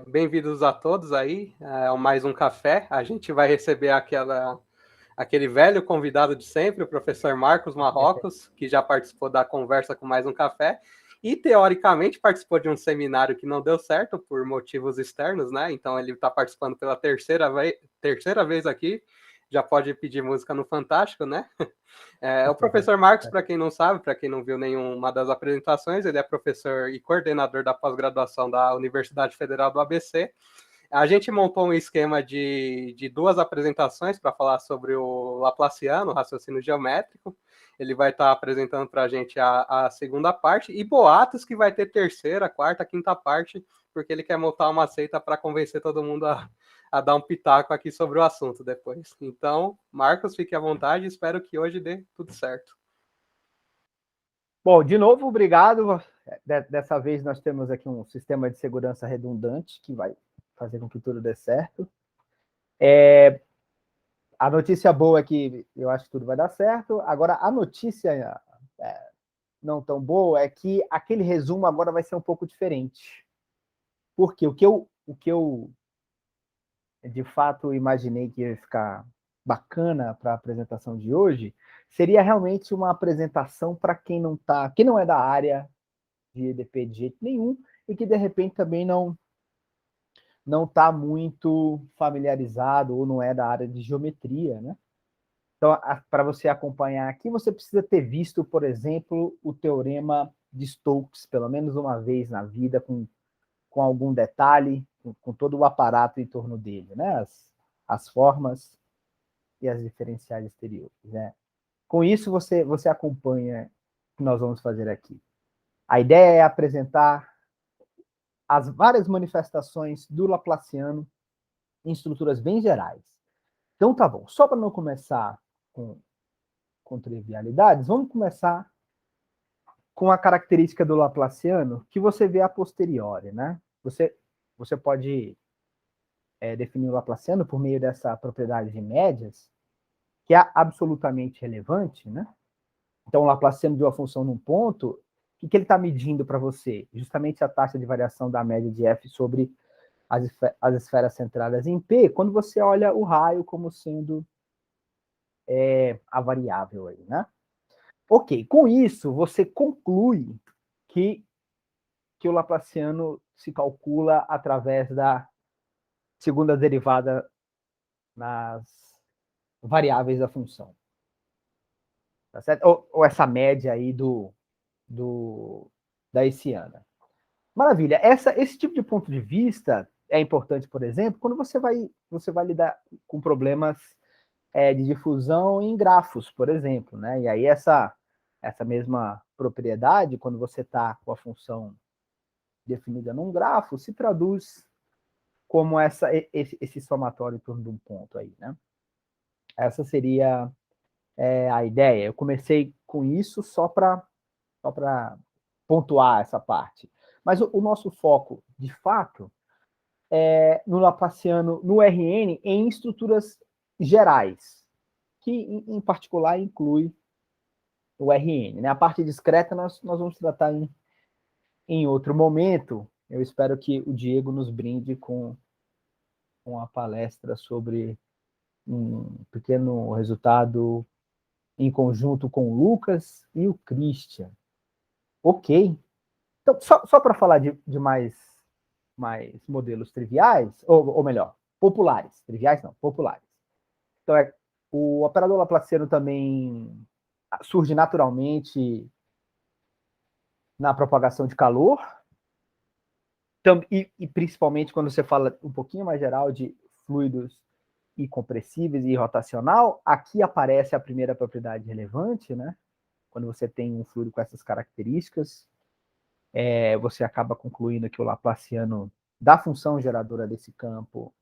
Bem-vindos a todos aí a mais um café. A gente vai receber aquele velho convidado de sempre, o professor Marcos Marrocos, que já participou da conversa com mais um café e, teoricamente, participou de um seminário que não deu certo por motivos externos, né? Então, ele está participando pela terceira vez aqui. Já pode pedir música no Fantástico, né? O professor Marcos, para quem não sabe, para quem não viu nenhuma das apresentações, ele é professor e coordenador da pós-graduação da Universidade Federal do ABC. A gente montou um esquema de duas apresentações para falar sobre o Laplaciano, o raciocínio geométrico. Ele vai estar apresentando para a gente a segunda parte, e boatos que vai ter terceira, quarta, quinta parte, porque ele quer montar uma seita para convencer todo mundo a dar um pitaco aqui sobre o assunto depois. Então, Marcos, fique à vontade, espero que hoje dê tudo certo. Bom, de novo, obrigado. Dessa vez nós temos aqui um sistema de segurança redundante que vai fazer com que tudo dê certo. A notícia boa é que eu acho que tudo vai dar certo. Agora, a notícia não tão boa é que aquele resumo agora vai ser um pouco diferente. Porque o que eu de fato imaginei que ia ficar bacana para a apresentação de hoje seria realmente uma apresentação para quem não é da área de EDP de jeito nenhum e que de repente também não está muito familiarizado ou não é da área de geometria, né? Então, para você acompanhar aqui, você precisa ter visto, por exemplo, o teorema de Stokes pelo menos uma vez na vida, com algum detalhe, com todo o aparato em torno dele, né? As formas e as diferenciais exteriores, né? Com isso, você acompanha o que nós vamos fazer aqui. A ideia é apresentar as várias manifestações do Laplaciano em estruturas bem gerais. Então, tá bom. Só para não começar com trivialidades, vamos começar com a característica do Laplaciano que você vê a posteriori, né? Você pode definir o Laplaciano por meio dessa propriedade de médias, que é absolutamente relevante, né? Então, o Laplaciano de uma função num ponto, o que ele está medindo para você? Justamente a taxa de variação da média de f sobre as esferas centradas em P, quando você olha o raio como sendo a variável aí, né? Ok, com isso, você conclui que o Laplaciano se calcula através da segunda derivada nas variáveis da função. Tá certo? Ou essa média aí da hessiana. Maravilha. Esse tipo de ponto de vista é importante, por exemplo, quando você vai lidar com problemas de difusão em grafos, por exemplo, né? E aí essa mesma propriedade, quando você está com a função definida num grafo, se traduz como esse somatório em torno de um ponto aí, né? Essa seria a ideia. Eu comecei com isso só para pontuar essa parte. Mas o nosso foco, de fato, é no Laplaciano, no Rn, em estruturas gerais, que em particular inclui o Rn. Né? A parte discreta nós vamos tratar em outro momento. Eu espero que o Diego nos brinde com a palestra sobre um pequeno resultado em conjunto com o Lucas e o Christian. Ok. Então, só para falar de mais modelos triviais, ou melhor, populares. Triviais não, populares. Então, o operador laplaciano também surge naturalmente na propagação de calor, e principalmente quando você fala um pouquinho mais geral de fluidos e compressíveis e rotacional, aqui aparece a primeira propriedade relevante, né? Quando você tem um fluido com essas características, você acaba concluindo que o Laplaciano da função geradora desse campo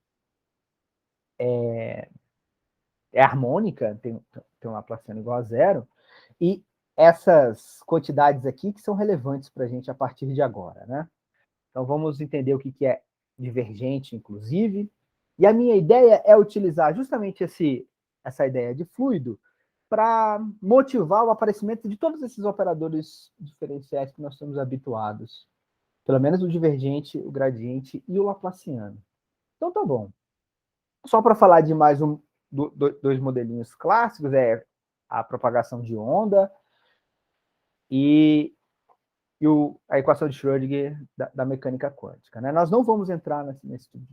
é harmônica, tem um Laplaciano igual a zero, e essas quantidades aqui que são relevantes para a gente a partir de agora, né? Então vamos entender o que é divergente, inclusive, e a minha ideia é utilizar justamente essa ideia de fluido para motivar o aparecimento de todos esses operadores diferenciais que nós estamos habituados Pelo menos o divergente, o gradiente e o laplaciano. Então tá bom. Só para falar de mais dois modelinhos clássicos, é a propagação de onda e a equação de Schrödinger da mecânica quântica. Né? Nós não vamos entrar nesse tipo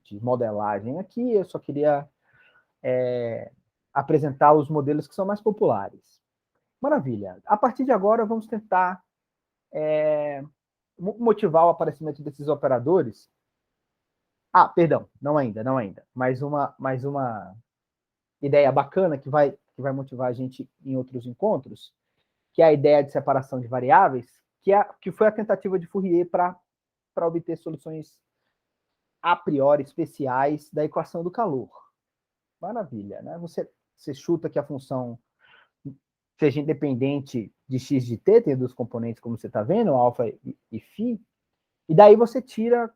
de modelagem aqui, eu só queria apresentar os modelos que são mais populares. Maravilha. A partir de agora, vamos tentar motivar o aparecimento desses operadores. Ah, perdão, não ainda. Mais uma ideia bacana que vai motivar a gente em outros encontros, que é a ideia de separação de variáveis, que foi a tentativa de Fourier para obter soluções a priori especiais da equação do calor. Maravilha, né? Você chuta que a função seja independente de x de t, tem dos componentes, como você está vendo, alfa e φ, e daí você tira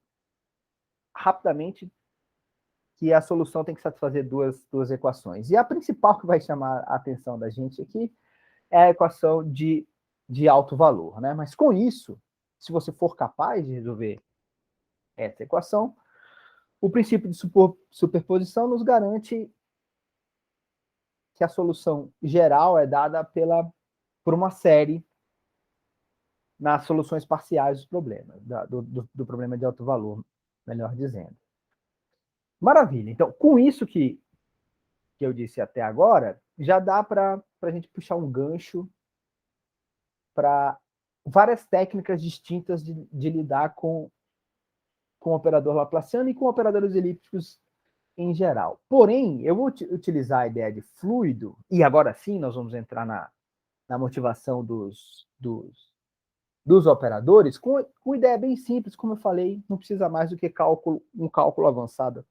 rapidamente que a solução tem que satisfazer duas equações. E a principal que vai chamar a atenção da gente aqui é a equação de alto valor. Né? Mas com isso, se você for capaz de resolver essa equação, o princípio de superposição nos garante que a solução geral é dada por uma série nas soluções parciais dos problemas, do problema de alto valor, melhor dizendo. Maravilha. Então, com isso que eu disse até agora, já dá para a gente puxar um gancho para várias técnicas distintas de lidar com o operador laplaciano e com operadores elípticos em geral. Porém, eu vou utilizar a ideia de fluido, e agora sim nós vamos entrar na motivação dos operadores, com ideia bem simples, como eu falei, não precisa mais do que um cálculo avançado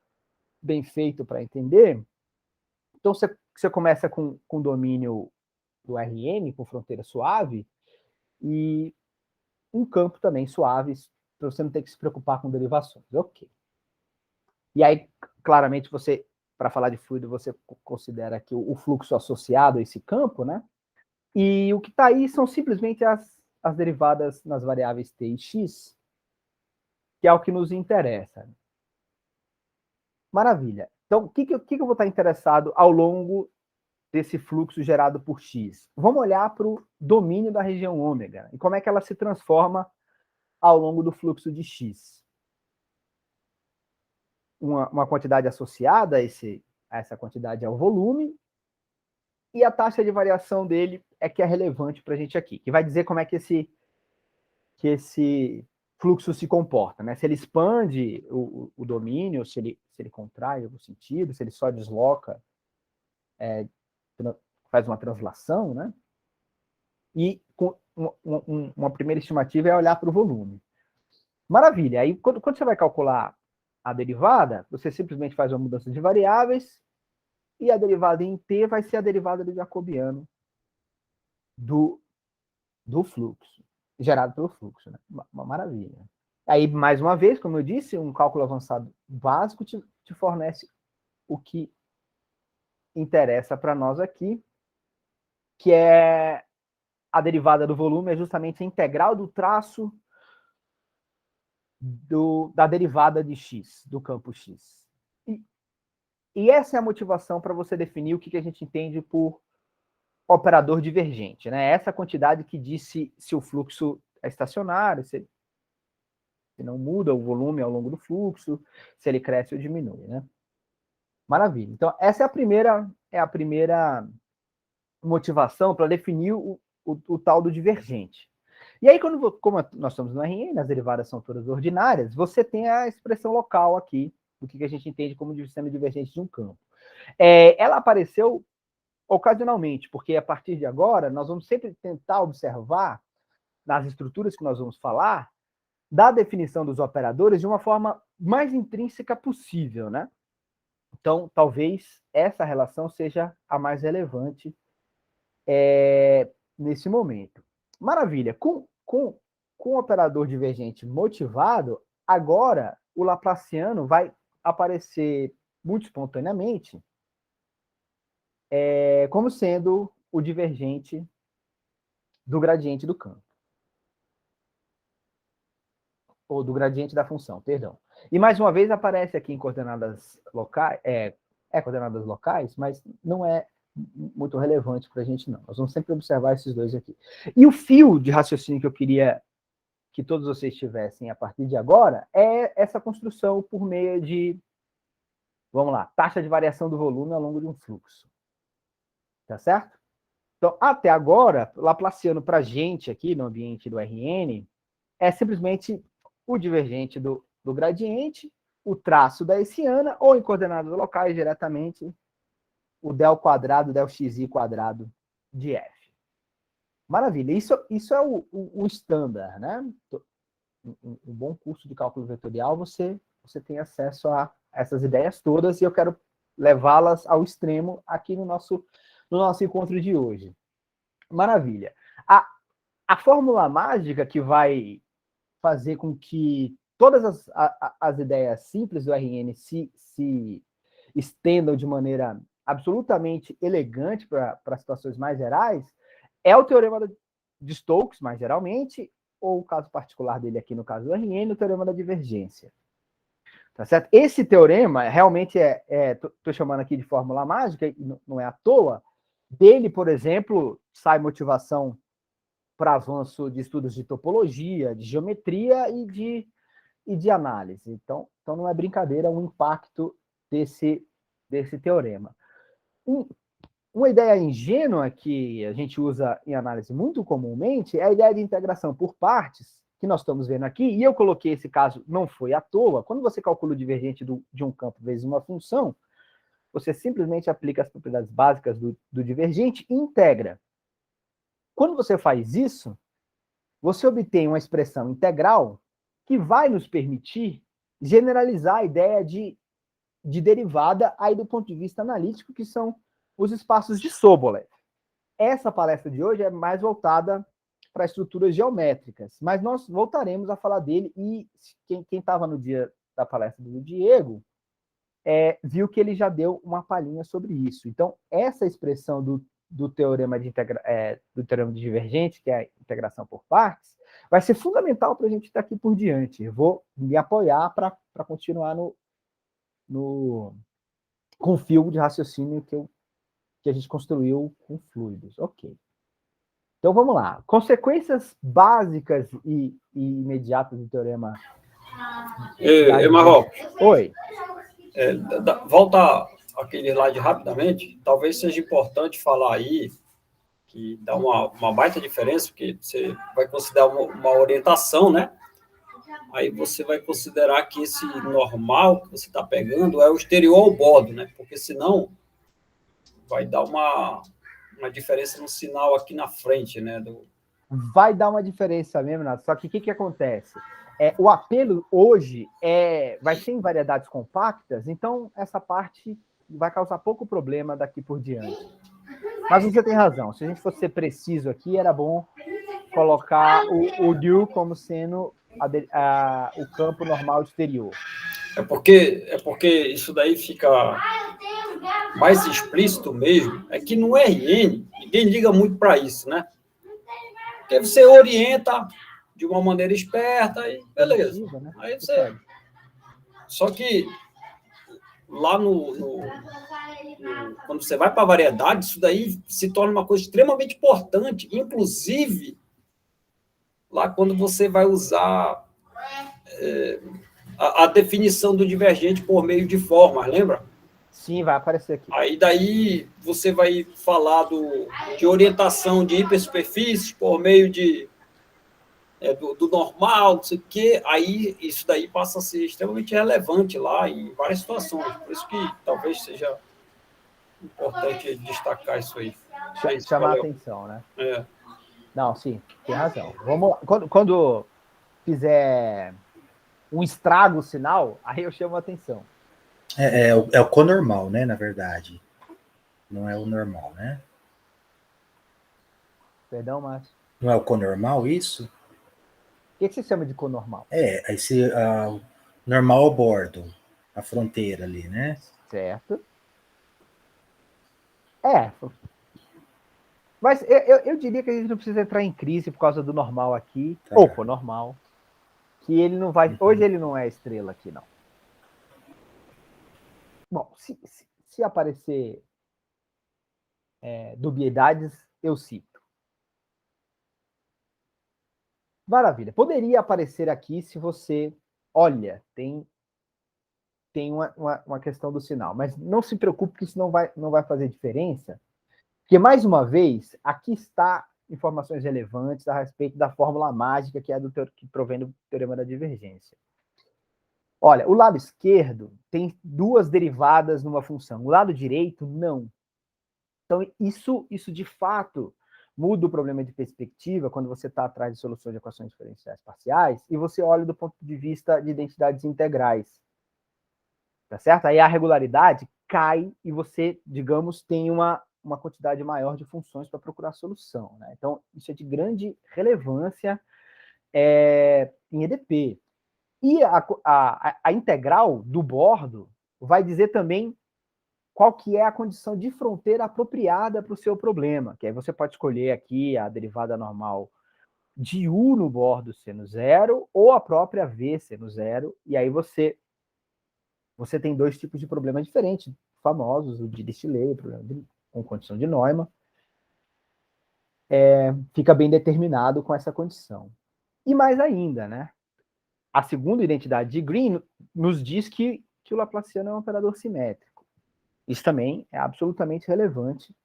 bem feito para entender. Então, você começa com domínio do RM, com fronteira suave, e um campo também suave, para você não ter que se preocupar com derivações. Ok. E aí, claramente, para falar de fluido, você considera que o fluxo associado a esse campo, né? E o que está aí são simplesmente as derivadas nas variáveis t e x, que é o que nos interessa. Maravilha. Então, o que eu vou estar interessado ao longo desse fluxo gerado por x? Vamos olhar para o domínio da região ômega e como é que ela se transforma ao longo do fluxo de x. Uma quantidade associada a essa quantidade é o volume, e a taxa de variação dele é que é relevante para a gente aqui, que vai dizer como é que esse fluxo se comporta, né? Se ele expande o domínio, se ele contrai o sentido, se ele só desloca, faz uma translação, né? E uma primeira estimativa é olhar para o volume. Maravilha. Aí, quando você vai calcular a derivada, você simplesmente faz uma mudança de variáveis e a derivada em t vai ser a derivada do jacobiano do fluxo, gerado pelo fluxo. Né? Uma maravilha. Aí, mais uma vez, como eu disse, um cálculo avançado básico te fornece o que interessa para nós aqui, que é a derivada do volume, é justamente a integral do traço da derivada de x, do campo x. E essa é a motivação para você definir o que a gente entende por operador divergente. Né? Essa quantidade que diz se o fluxo é estacionário, se não muda o volume ao longo do fluxo, se ele cresce ou diminui. Né? Maravilha. Então, essa é a primeira motivação para definir o tal do divergente. E aí, como nós estamos no RN, as derivadas são todas ordinárias, você tem a expressão local aqui, do que a gente entende como sistema divergente de um campo. Ela apareceu ocasionalmente, porque a partir de agora, nós vamos sempre tentar observar, nas estruturas que nós vamos falar, da definição dos operadores de uma forma mais intrínseca possível, né? Então, talvez essa relação seja a mais relevante nesse momento. Maravilha. Com o operador divergente motivado, agora o laplaciano vai aparecer muito espontaneamente como sendo o divergente do gradiente do campo. ou do gradiente da função, perdão. E mais uma vez aparece aqui em coordenadas locais, coordenadas locais, mas não é muito relevante para a gente, não. Nós vamos sempre observar esses dois aqui. E o fio de raciocínio que eu queria que todos vocês tivessem a partir de agora é essa construção por meio de, vamos lá, taxa de variação do volume ao longo de um fluxo. Tá certo? Então, até agora, Laplaciano para a gente aqui no ambiente do RN é simplesmente o divergente do gradiente, o traço da hessiana, ou em coordenadas locais diretamente o del quadrado, del xi quadrado de f. Maravilha, isso é o standard, né? Um bom curso de cálculo vetorial, você tem acesso a essas ideias todas, e eu quero levá-las ao extremo aqui no nosso encontro de hoje. Maravilha. A fórmula mágica que vai fazer com que todas as ideias simples do RN se estendam de maneira absolutamente elegante para situações mais gerais é o teorema de Stokes, mais geralmente, ou o caso particular dele aqui no caso do RN, o teorema da divergência. Tá certo? Esse teorema realmente estou chamando aqui de fórmula mágica, e não é à toa. Dele, por exemplo, sai motivação para avanço de estudos de topologia, de geometria e de análise. Então não é brincadeira o impacto desse teorema. Uma ideia ingênua que a gente usa em análise muito comumente é a ideia de integração por partes, que nós estamos vendo aqui, e eu coloquei esse caso, não foi à toa. Quando você calcula o divergente de um campo vezes uma função, você simplesmente aplica as propriedades básicas do divergente e integra. Quando você faz isso, você obtém uma expressão integral que vai nos permitir generalizar a ideia de derivada aí do ponto de vista analítico, que são os espaços de Sobolev. Essa palestra de hoje é mais voltada para estruturas geométricas, mas nós voltaremos a falar dele, e quem estava no dia da palestra do Diego viu que ele já deu uma palhinha sobre isso. Então, essa expressão do teorema de divergente, que é a integração por partes, vai ser fundamental para a gente estar aqui por diante. Eu vou me apoiar para continuar com o fio de raciocínio que a gente construiu com fluidos. Ok. Então, vamos lá. Consequências básicas e imediatas do teorema. Marrocos. Oi. Volta aquele slide rapidamente. Talvez seja importante falar aí que dá uma baita diferença, porque você vai considerar uma orientação, né? Aí você vai considerar que esse normal que você está pegando é o exterior ao bordo, né? Porque senão vai dar uma diferença no sinal aqui na frente, né? Vai dar uma diferença mesmo, Nath. Só que o que acontece? O apelo hoje vai ser em variedades compactas, então essa parte vai causar pouco problema daqui por diante. Mas você tem razão. Se a gente fosse ser preciso aqui, era bom colocar o DU como sendo o campo normal exterior. É porque isso daí fica mais explícito mesmo. É que no RN, ninguém liga muito para isso, né? Porque você orienta de uma maneira esperta e beleza. Aí você... Só que lá quando você vai para a variedade, isso daí se torna uma coisa extremamente importante, inclusive lá quando você vai usar a definição do divergente por meio de formas, lembra? Sim, vai aparecer aqui. Aí daí você vai falar de orientação de hipersuperfícies por meio do normal, não sei o quê, aí isso daí passa a ser extremamente relevante lá em várias situações. Por isso que talvez seja importante destacar isso aí. Chamar a atenção, né? É. Não, sim, tem razão. Vamos, quando fizer um estrago sinal, aí eu chamo a atenção. É o conormal, né, na verdade. Não é o normal, né? Perdão, Márcio. Não é o conormal isso? O que você chama de conormal? Esse normal ao bordo, a fronteira ali, né? Certo. Mas eu diria que a gente não precisa entrar em crise por causa do normal aqui, ou conormal. que ele não vai... Hoje ele não é estrela aqui, não. Bom, se aparecer dubiedades, eu cito. Maravilha. Poderia aparecer aqui se você... Olha, tem uma questão do sinal. Mas não se preocupe que isso não vai fazer diferença. Porque, mais uma vez, aqui está informações relevantes a respeito da fórmula mágica que que provém do teorema da divergência. Olha, o lado esquerdo tem duas derivadas numa função. O lado direito, não. Então, isso de fato muda o problema de perspectiva quando você está atrás de soluções de equações diferenciais parciais e você olha do ponto de vista de identidades integrais. Tá certo? Aí a regularidade cai e você, digamos, tem uma quantidade maior de funções para procurar solução, né? Então, isso é de grande relevância em EDP. E a integral do bordo vai dizer também qual que é a condição de fronteira apropriada para o seu problema, que aí você pode escolher aqui a derivada normal de U no bordo seno zero ou a própria V seno zero, e aí você tem dois tipos de problemas diferentes, famosos, o de Dirichlet, o problema com condição de Neumann, fica bem determinado com essa condição. E mais ainda, né? A segunda identidade de Green nos diz que o Laplaciano é um operador simétrico. Isso também é absolutamente relevante,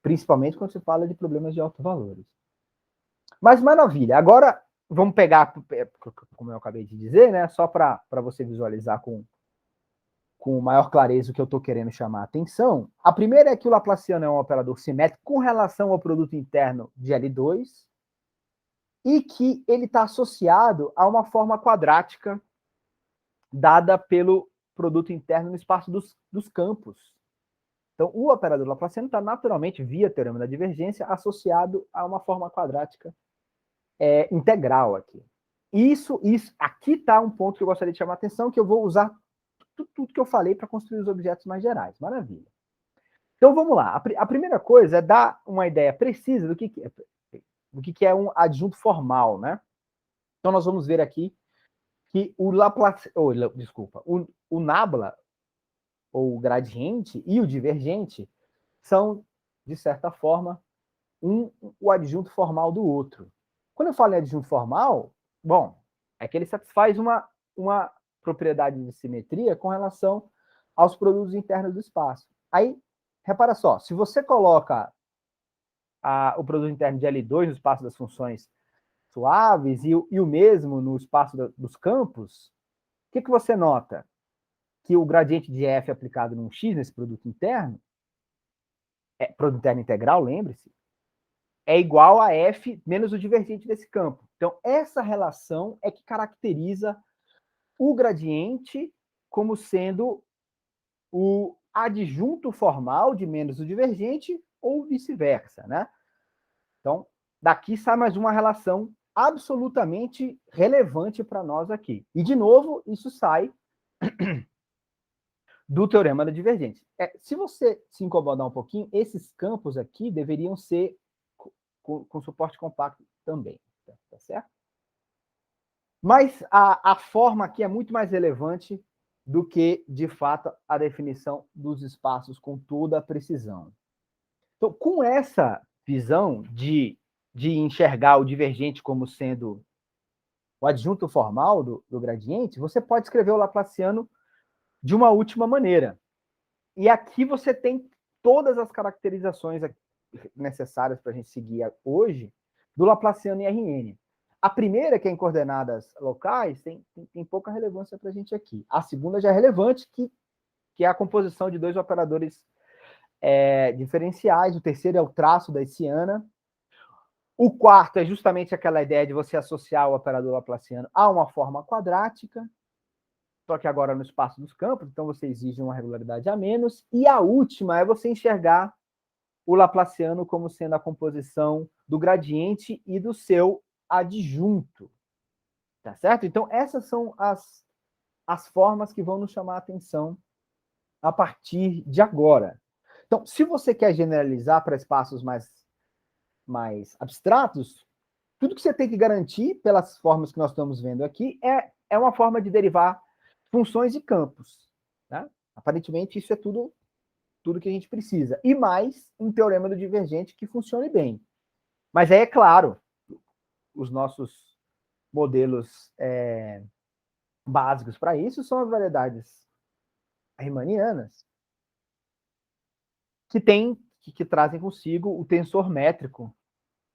principalmente quando se fala de problemas de autovalores. Mas maravilha, agora vamos pegar, como eu acabei de dizer, né? Só para você visualizar com maior clareza o que eu estou querendo chamar a atenção. A primeira é que o Laplaciano é um operador simétrico com relação ao produto interno de L2 e que ele está associado a uma forma quadrática dada pelo produto interno no espaço dos campos. Então, o operador Laplaciano está naturalmente, via teorema da divergência, associado a uma forma quadrática integral aqui. Isso, aqui está um ponto que eu gostaria de chamar a atenção, que eu vou usar tudo que eu falei para construir os objetos mais gerais. Maravilha. Então, vamos lá. A primeira coisa é dar uma ideia precisa do que é um adjunto formal, né? Então, nós vamos ver aqui que o nabla, ou o gradiente, e o divergente são, de certa forma, o adjunto formal do outro. Quando eu falo em adjunto formal, bom, é que ele satisfaz uma propriedade de simetria com relação aos produtos internos do espaço. Aí, repara só, se você coloca o produto interno de L2 no espaço das funções suaves e o mesmo no espaço dos campos, o que você nota? Que o gradiente de f aplicado num x nesse produto interno integral, lembre-se, é igual a f menos o divergente desse campo. Então, essa relação é que caracteriza o gradiente como sendo o adjunto formal de menos o divergente ou vice-versa, né? Então, daqui sai mais uma relação absolutamente relevante para nós aqui. E, de novo, isso sai do teorema da divergência. Se você se incomodar um pouquinho, esses campos aqui deveriam ser com suporte compacto também, tá certo? Mas a forma aqui é muito mais relevante do que, de fato, a definição dos espaços com toda a precisão. Então, com essa visão de enxergar o divergente como sendo o adjunto formal do gradiente, você pode escrever o Laplaciano de uma última maneira. E aqui você tem todas as caracterizações necessárias para a gente seguir hoje do Laplaciano em Rn. A primeira, que é em coordenadas locais, tem pouca relevância para a gente aqui. A segunda já é relevante, que é a composição de dois operadores diferenciais. O terceiro é o traço da Hessiana. O quarto é justamente aquela ideia de você associar o operador Laplaciano a uma forma quadrática, só que agora no espaço dos campos, então você exige uma regularidade a menos. E a última é você enxergar o Laplaciano como sendo a composição do gradiente e do seu adjunto. Tá certo? Então, essas são as formas que vão nos chamar a atenção a partir de agora. Então, se você quer generalizar para espaços mais abstratos, tudo que você tem que garantir, pelas formas que nós estamos vendo aqui, é uma forma de derivar funções e campos. Né? Aparentemente, isso é tudo que a gente precisa. E mais um teorema do divergente que funcione bem. Mas aí, é claro, os nossos modelos básicos para isso são as variedades riemannianas, que trazem consigo o tensor métrico,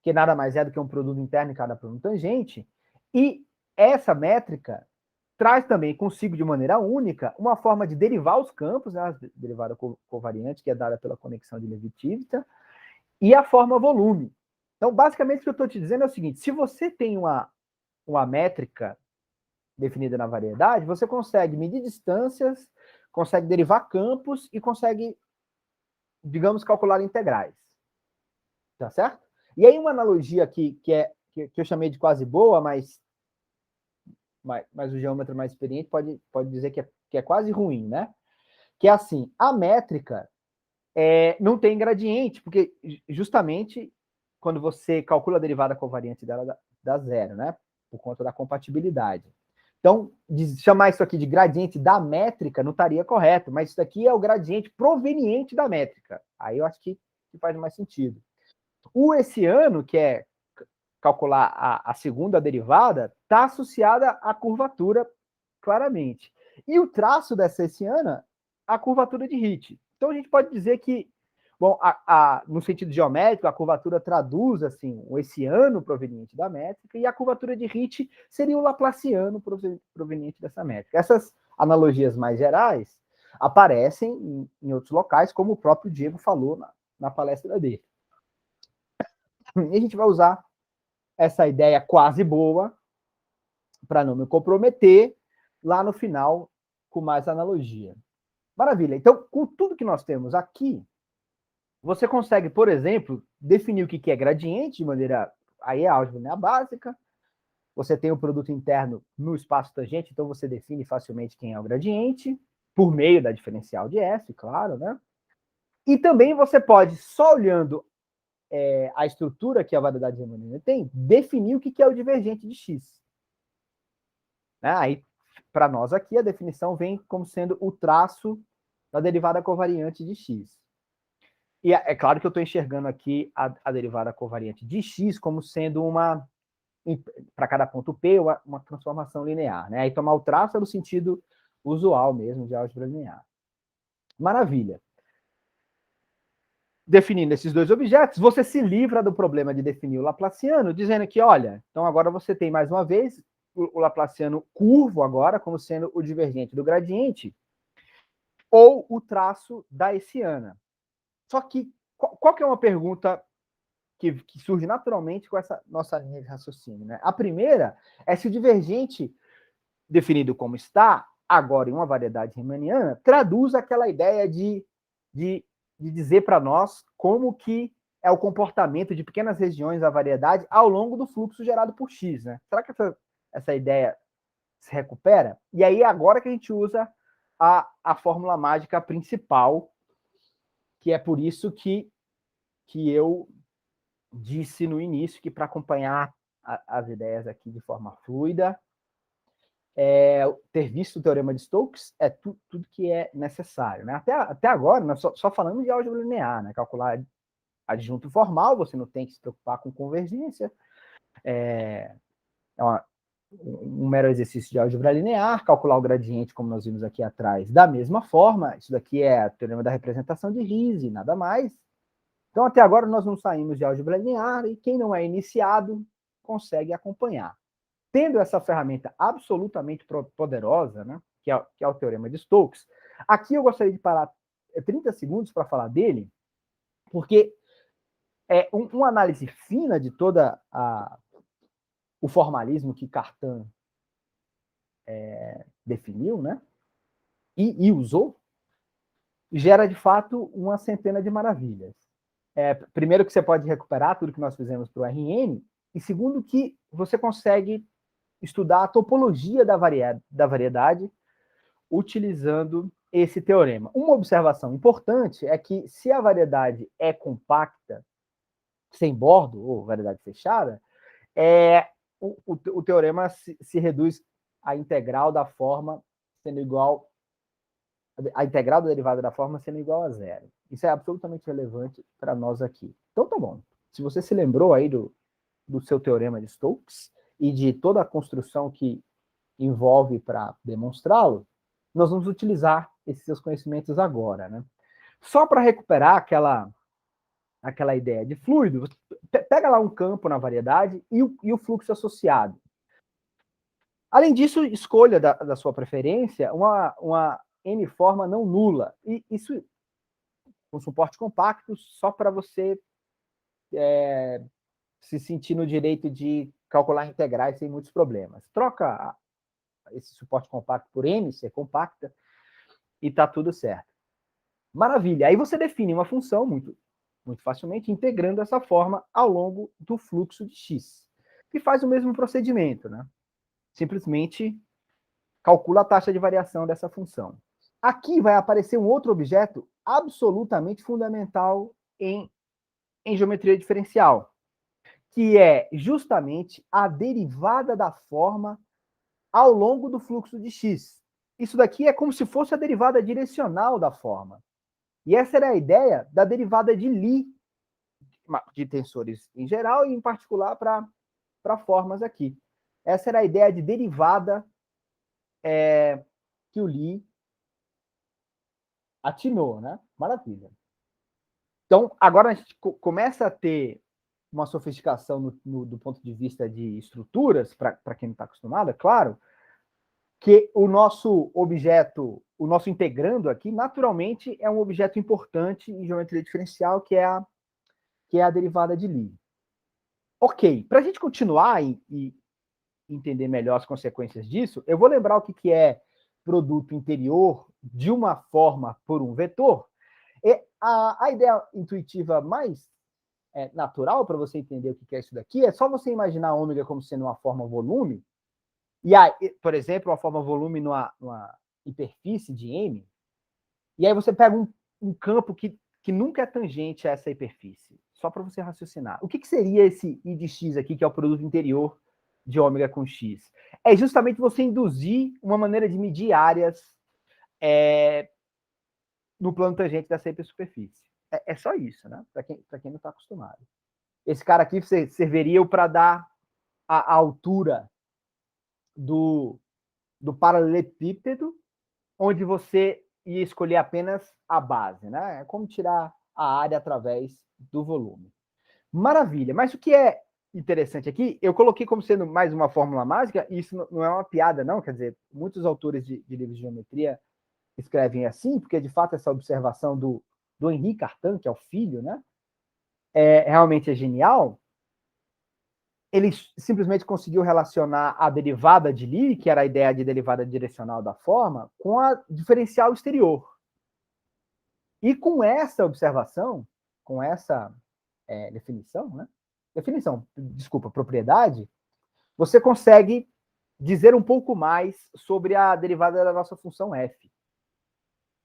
que nada mais é do que um produto interno em cada produto tangente, e essa métrica traz também consigo, de maneira única, uma forma de derivar os campos, né, a derivada covariante, que é dada pela conexão de Levi-Civita, e a forma volume. Então, basicamente, o que eu estou te dizendo é o seguinte: se você tem uma métrica definida na variedade, você consegue medir distâncias, consegue derivar campos e consegue, digamos, calcular integrais. Tá certo? E aí uma analogia aqui que eu chamei de quase boa, mas o geômetra mais experiente pode dizer que é quase ruim, né? Que é assim, a métrica não tem gradiente, porque justamente quando você calcula a derivada covariante dela dá zero, né? Por conta da compatibilidade. Então, chamar isso aqui de gradiente da métrica não estaria correto, mas isso aqui é o gradiente proveniente da métrica. Aí eu acho que faz mais sentido. O hessiano, que é calcular a segunda derivada, está associada à curvatura, claramente. E o traço dessa hessiana, a curvatura de Hit. Então, a gente pode dizer que, bom, no sentido geométrico, a curvatura traduz assim, o hessiano proveniente da métrica, e a curvatura de Hit seria o laplaciano proveniente dessa métrica. Essas analogias mais gerais aparecem em outros locais, como o próprio Diego falou na palestra dele. E a gente vai usar essa ideia quase boa para não me comprometer lá no final com mais analogia. Maravilha. Então, com tudo que nós temos aqui, você consegue, por exemplo, definir o que é gradiente de maneira... Aí é álgebra linear básica. Você tem o produto interno no espaço tangente, então você define facilmente quem é o gradiente, por meio da diferencial de F, claro, né? E também você pode, só olhando a estrutura que a variedade riemanniana tem, definir o que é o divergente de X. Aí, para nós aqui, a definição vem como sendo o traço da derivada covariante de X. E é claro que eu estou enxergando aqui a derivada covariante de X como sendo para cada ponto P, uma transformação linear. Né? Aí tomar o traço é no sentido usual mesmo de álgebra linear. Maravilha. Definindo esses dois objetos, você se livra do problema de definir o laplaciano, dizendo que, olha, então agora você tem mais uma vez o laplaciano curvo agora como sendo o divergente do gradiente ou o traço da hessiana. Só que, qual que é uma pergunta que surge naturalmente com essa nossa linha de raciocínio? Né? A primeira é se o divergente definido como está, agora em uma variedade riemanniana, traduz aquela ideia de dizer para nós como que é o comportamento de pequenas regiões da variedade ao longo do fluxo gerado por X. Né? Será que essa ideia se recupera? E aí agora que a gente usa a fórmula mágica principal, que é por isso que eu disse no início que para acompanhar as ideias aqui de forma fluida, ter visto o teorema de Stokes é tudo que é necessário. Né? Até agora, nós só falamos de álgebra linear, né? Calcular adjunto formal, você não tem que se preocupar com convergência, um mero exercício de álgebra linear, calcular o gradiente, como nós vimos aqui atrás, da mesma forma. Isso daqui é o teorema da representação de Riese, nada mais. Então, até agora, nós não saímos de álgebra linear, e quem não é iniciado consegue acompanhar. Tendo essa ferramenta absolutamente poderosa, né, que é o teorema de Stokes, aqui eu gostaria de parar 30 segundos para falar dele, porque é uma análise fina de toda o formalismo que Cartan definiu, né, e usou, gera, de fato, uma centena de maravilhas. Primeiro, que você pode recuperar tudo que nós fizemos para o RN, e segundo, que você consegue estudar a topologia da variedade utilizando esse teorema. Uma observação importante é que, se a variedade é compacta, sem bordo, ou variedade fechada, O teorema se reduz à integral da forma sendo igual, a integral da derivada da forma sendo igual a zero. Isso é absolutamente relevante para nós aqui. Então tá bom. Se você se lembrou aí do seu teorema de Stokes e de toda a construção que envolve para demonstrá-lo, nós vamos utilizar esses seus conhecimentos agora, né? Só para recuperar aquela ideia de fluido, pega lá um campo na variedade e o fluxo associado. Além disso, escolha da sua preferência uma n-forma não nula. E isso com suporte compacto, só para você se sentir no direito de calcular integrais sem muitos problemas. Troca esse suporte compacto por n, ser compacta, e está tudo certo. Maravilha. Aí você define uma função muito facilmente, integrando essa forma ao longo do fluxo de x, que faz o mesmo procedimento, né? Simplesmente calcula a taxa de variação dessa função. Aqui vai aparecer um outro objeto absolutamente fundamental em geometria diferencial, que é justamente a derivada da forma ao longo do fluxo de x. Isso daqui é como se fosse a derivada direcional da forma. E essa era a ideia da derivada de Lie, de tensores em geral, e em particular para formas aqui. Essa era a ideia de derivada que o Lie atinou, né? Maravilha. Então, agora a gente começa a ter uma sofisticação do ponto de vista de estruturas, para quem não está acostumado, é claro, que o nosso objeto, o nosso integrando aqui, naturalmente, é um objeto importante em geometria diferencial, que é a derivada de Lie. Ok, para a gente continuar e entender melhor as consequências disso, eu vou lembrar o que é produto interior de uma forma por um vetor. E a ideia intuitiva mais natural para você entender o que é isso daqui é só você imaginar ômega como sendo uma forma volume, e aí, por exemplo, uma forma volume numa hiperfície de M, e aí você pega um campo que nunca é tangente a essa hiperfície, só para você raciocinar. O que seria esse I de x aqui, que é o produto interior de ômega com x? É justamente você induzir uma maneira de medir áreas no plano tangente dessa hipersuperfície. É só isso, né? Para quem não está acostumado. Esse cara aqui serviria para dar a altura do paralelepípedo, onde você ia escolher apenas a base, né? É como tirar a área através do volume. Maravilha. Mas o que é interessante aqui, eu coloquei como sendo mais uma fórmula mágica, e isso não é uma piada, não. Quer dizer, muitos autores de livros de geometria escrevem assim, porque de fato essa observação do Henri Cartan, que é o filho, né? Realmente é genial. Ele simplesmente conseguiu relacionar a derivada de Lie, que era a ideia de derivada direcional da forma, com a diferencial exterior. E com essa observação, com essa definição, né? Propriedade, você consegue dizer um pouco mais sobre a derivada da nossa função f.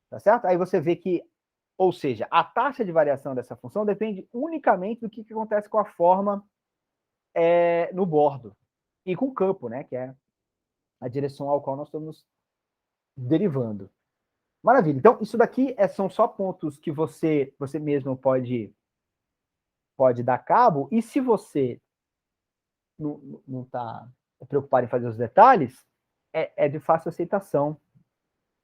Tá certo? Aí você vê que, ou seja, a taxa de variação dessa função depende unicamente do que acontece com a forma no bordo e com o campo, né, que é a direção ao qual nós estamos derivando. Maravilha. Então, isso daqui são só pontos que você mesmo pode dar cabo, e se você não está preocupado em fazer os detalhes, é de fácil aceitação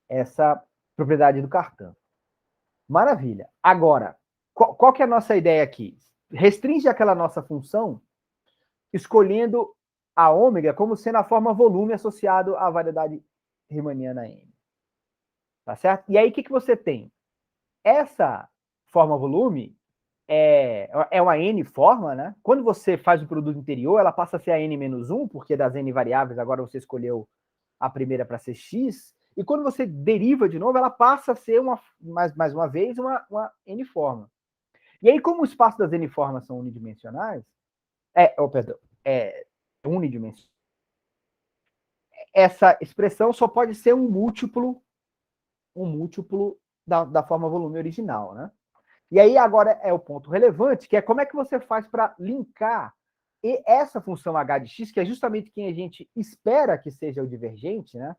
essa propriedade do Cartan. Maravilha. Agora, qual que é a nossa ideia aqui? Restringe aquela nossa função escolhendo a ômega como sendo a forma volume associado à variedade riemanniana M. Tá certo? E aí, o que você tem? Essa forma volume é uma N-forma, né? Quando você faz o produto interior, ela passa a ser a N-1, porque das N variáveis, agora você escolheu a primeira para ser X, e quando você deriva de novo, ela passa a ser, mais uma vez, uma N-forma. E aí, como o espaço das N-formas são unidimensionais, unidimensional, essa expressão só pode ser um múltiplo da forma volume original, né? E aí agora é o ponto relevante, que é como é que você faz para linkar e essa função h de x, que é justamente quem a gente espera que seja o divergente, né?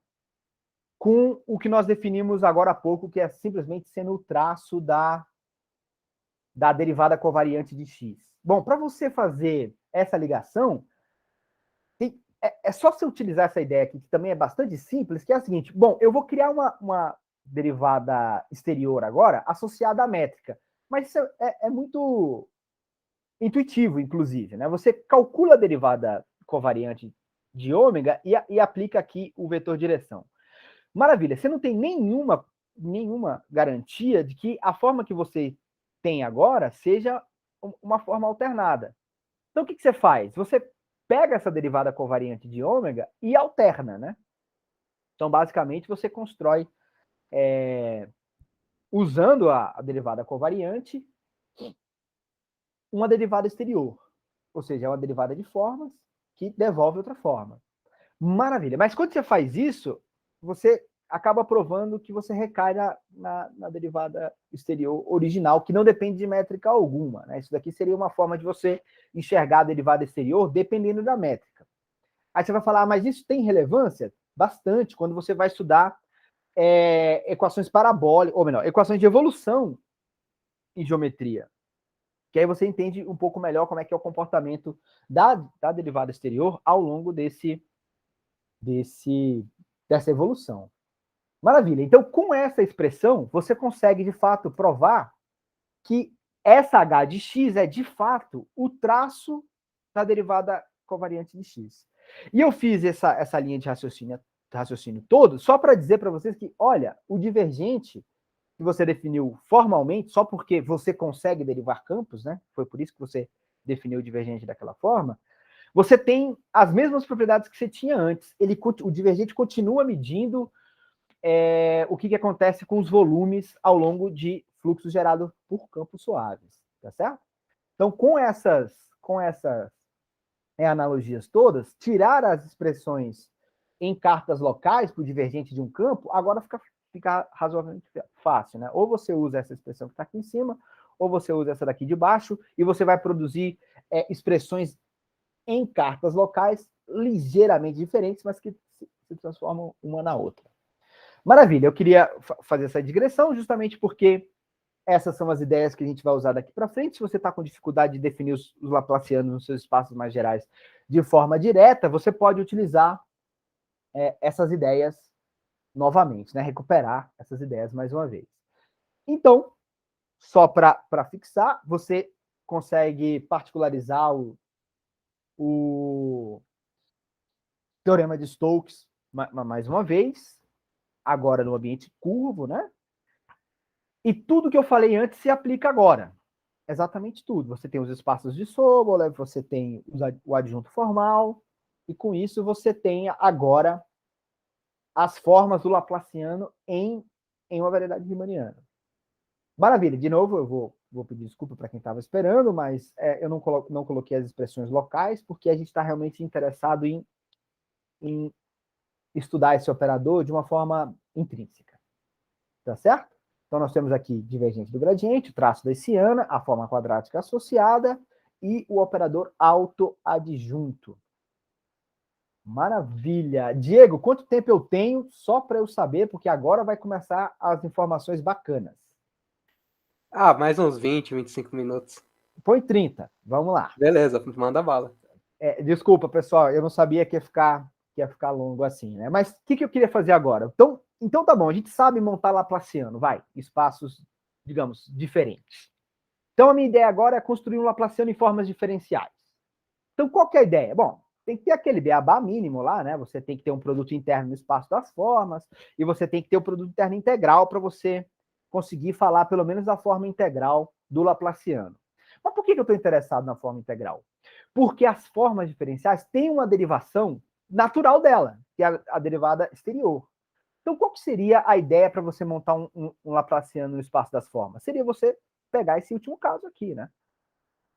Com o que nós definimos agora há pouco, que é simplesmente sendo o traço da derivada covariante de x. Bom, para você fazer essa ligação, é só você utilizar essa ideia aqui, que também é bastante simples, que é a seguinte: bom, eu vou criar uma derivada exterior agora, associada à métrica. Mas isso é muito intuitivo, inclusive, né? Você calcula a derivada covariante de ômega e aplica aqui o vetor direção. Maravilha, você não tem nenhuma garantia de que a forma que você tem agora seja uma forma alternada. Então, o que você faz? Você pega essa derivada covariante de ômega e alterna, né? Então, basicamente, você constrói, usando a derivada covariante, uma derivada exterior. Ou seja, é uma derivada de formas que devolve outra forma. Maravilha. Mas quando você faz isso, você acaba provando que você recai na derivada exterior original, que não depende de métrica alguma, né? Isso daqui seria uma forma de você enxergar a derivada exterior dependendo da métrica. Aí você vai falar, mas isso tem relevância? Bastante, quando você vai estudar equações parabólicas, ou melhor, equações de evolução em geometria. Que aí você entende um pouco melhor como é que é o comportamento da derivada exterior ao longo dessa evolução. Maravilha. Então, com essa expressão, você consegue, de fato, provar que essa h de x é, de fato, o traço da derivada covariante de x. E eu fiz essa linha de raciocínio todo só para dizer para vocês que, olha, o divergente que você definiu formalmente, só porque você consegue derivar campos, né? Foi por isso que você definiu o divergente daquela forma. Você tem as mesmas propriedades que você tinha antes. O divergente continua medindo o que acontece com os volumes ao longo de fluxos gerados por campos suaves, tá certo? Então, com essas analogias todas, tirar as expressões em cartas locais para o divergente de um campo, agora fica razoavelmente fácil, né? Ou você usa essa expressão que está aqui em cima, ou você usa essa daqui de baixo, e você vai produzir expressões em cartas locais ligeiramente diferentes, mas que se transformam uma na outra. Maravilha, eu queria fazer essa digressão justamente porque essas são as ideias que a gente vai usar daqui para frente. Se você está com dificuldade de definir os laplacianos nos seus espaços mais gerais de forma direta, você pode utilizar essas ideias novamente, né? Recuperar essas ideias mais uma vez. Então, só para fixar, você consegue particularizar o teorema de Stokes mais uma vez, agora no ambiente curvo, né? E tudo que eu falei antes se aplica agora. Exatamente tudo. Você tem os espaços de Sobolev, você tem o adjunto formal, e com isso você tem agora as formas do Laplaciano em uma variedade riemanniana. Maravilha. De novo, eu vou pedir desculpa para quem estava esperando, mas eu não coloquei as expressões locais, porque a gente está realmente interessado em estudar esse operador de uma forma intrínseca. Tá certo? Então, nós temos aqui divergente do gradiente, o traço da hessiana, a forma quadrática associada e o operador autoadjunto. Maravilha. Diego, quanto tempo eu tenho só para eu saber, porque agora vai começar as informações bacanas. Mais uns 20, 25 minutos. Põe 30. Vamos lá. Beleza, manda bala. Desculpa, pessoal, eu não sabia que ia ficar longo assim, né? Mas o que eu queria fazer agora? Então tá bom, a gente sabe montar Laplaciano, espaços, digamos, diferentes. Então a minha ideia agora é construir um Laplaciano em formas diferenciais. Então qual que é a ideia? Bom, tem que ter aquele beabá mínimo lá, né? Você tem que ter um produto interno no espaço das formas, e você tem que ter o produto interno integral para você conseguir falar pelo menos da forma integral do Laplaciano. Mas por que eu estou interessado na forma integral? Porque as formas diferenciais têm uma derivação natural dela, que é a derivada exterior. Então, qual que seria a ideia para você montar um Laplaciano no espaço das formas? Seria você pegar esse último caso aqui, né?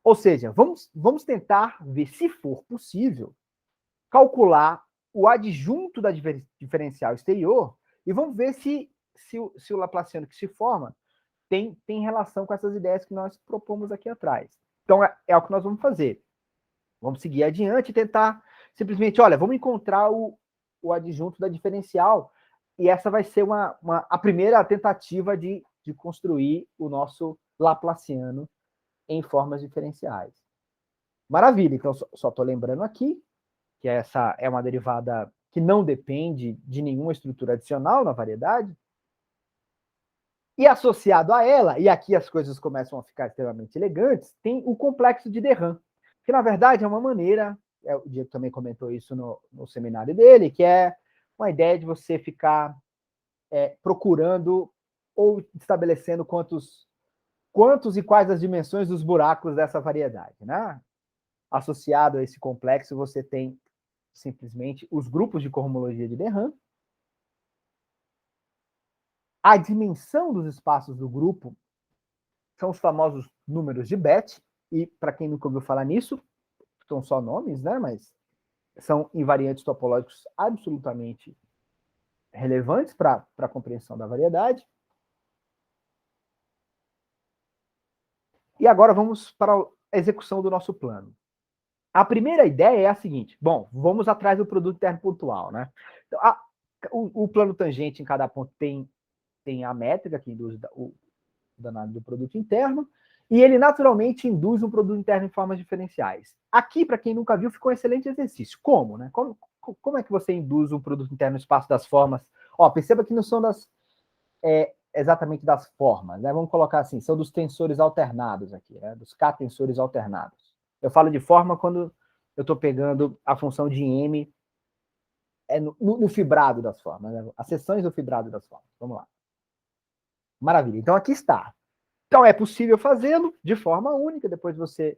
Ou seja, vamos tentar ver, se for possível, calcular o adjunto da diferencial exterior e vamos ver se o Laplaciano que se forma tem relação com essas ideias que nós propomos aqui atrás. Então, é o que nós vamos fazer. Vamos seguir adiante e tentar simplesmente, olha, vamos encontrar o adjunto da diferencial, e essa vai ser a primeira tentativa de construir o nosso Laplaciano em formas diferenciais. Maravilha, então só estou lembrando aqui que essa é uma derivada que não depende de nenhuma estrutura adicional na variedade. E associado a ela, e aqui as coisas começam a ficar extremamente elegantes, tem o complexo de de Rham, que na verdade é uma maneira, o Diego também comentou isso no seminário dele, que é uma ideia de você ficar procurando ou estabelecendo quantos e quais as dimensões dos buracos dessa variedade, né? Associado a esse complexo, você tem simplesmente os grupos de cohomologia de de Rham. A dimensão dos espaços do grupo são os famosos números de Bethe, e para quem nunca ouviu falar nisso, são só nomes, né? Mas são invariantes topológicos absolutamente relevantes para a compreensão da variedade. E agora vamos para a execução do nosso plano. A primeira ideia é a seguinte: bom, vamos atrás do produto interno pontual, né? Então, o plano tangente em cada ponto tem a métrica que induz o danado do produto interno, e ele naturalmente induz um produto interno em formas diferenciais. Aqui, para quem nunca viu, ficou um excelente exercício. Como, né? Como é que você induz um produto interno no espaço das formas? Ó, perceba que não são exatamente das formas, né? Vamos colocar assim, são dos tensores alternados aqui, né? Dos K-tensores alternados. Eu falo de forma quando eu estou pegando a função de M no fibrado das formas, né? As seções do fibrado das formas. Vamos lá. Maravilha. Então, aqui está. Então, é possível fazê-lo de forma única. Depois você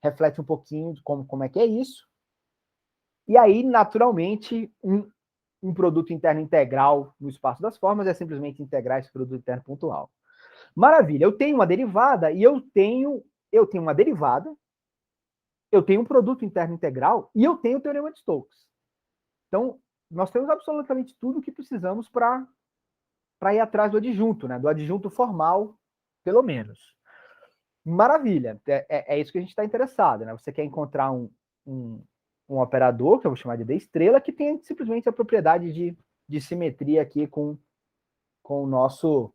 reflete um pouquinho de como é que é isso. E aí, naturalmente, um produto interno integral no espaço das formas é simplesmente integrar esse produto interno pontual. Maravilha. Eu tenho uma derivada e eu tenho uma derivada, eu tenho um produto interno integral e eu tenho o teorema de Stokes. Então, nós temos absolutamente tudo o que precisamos para ir atrás do adjunto, né? Do adjunto formal, pelo menos. Maravilha. É isso que a gente está interessado, né? Você quer encontrar um operador, que eu vou chamar de D estrela, que tem simplesmente a propriedade de simetria aqui com o nosso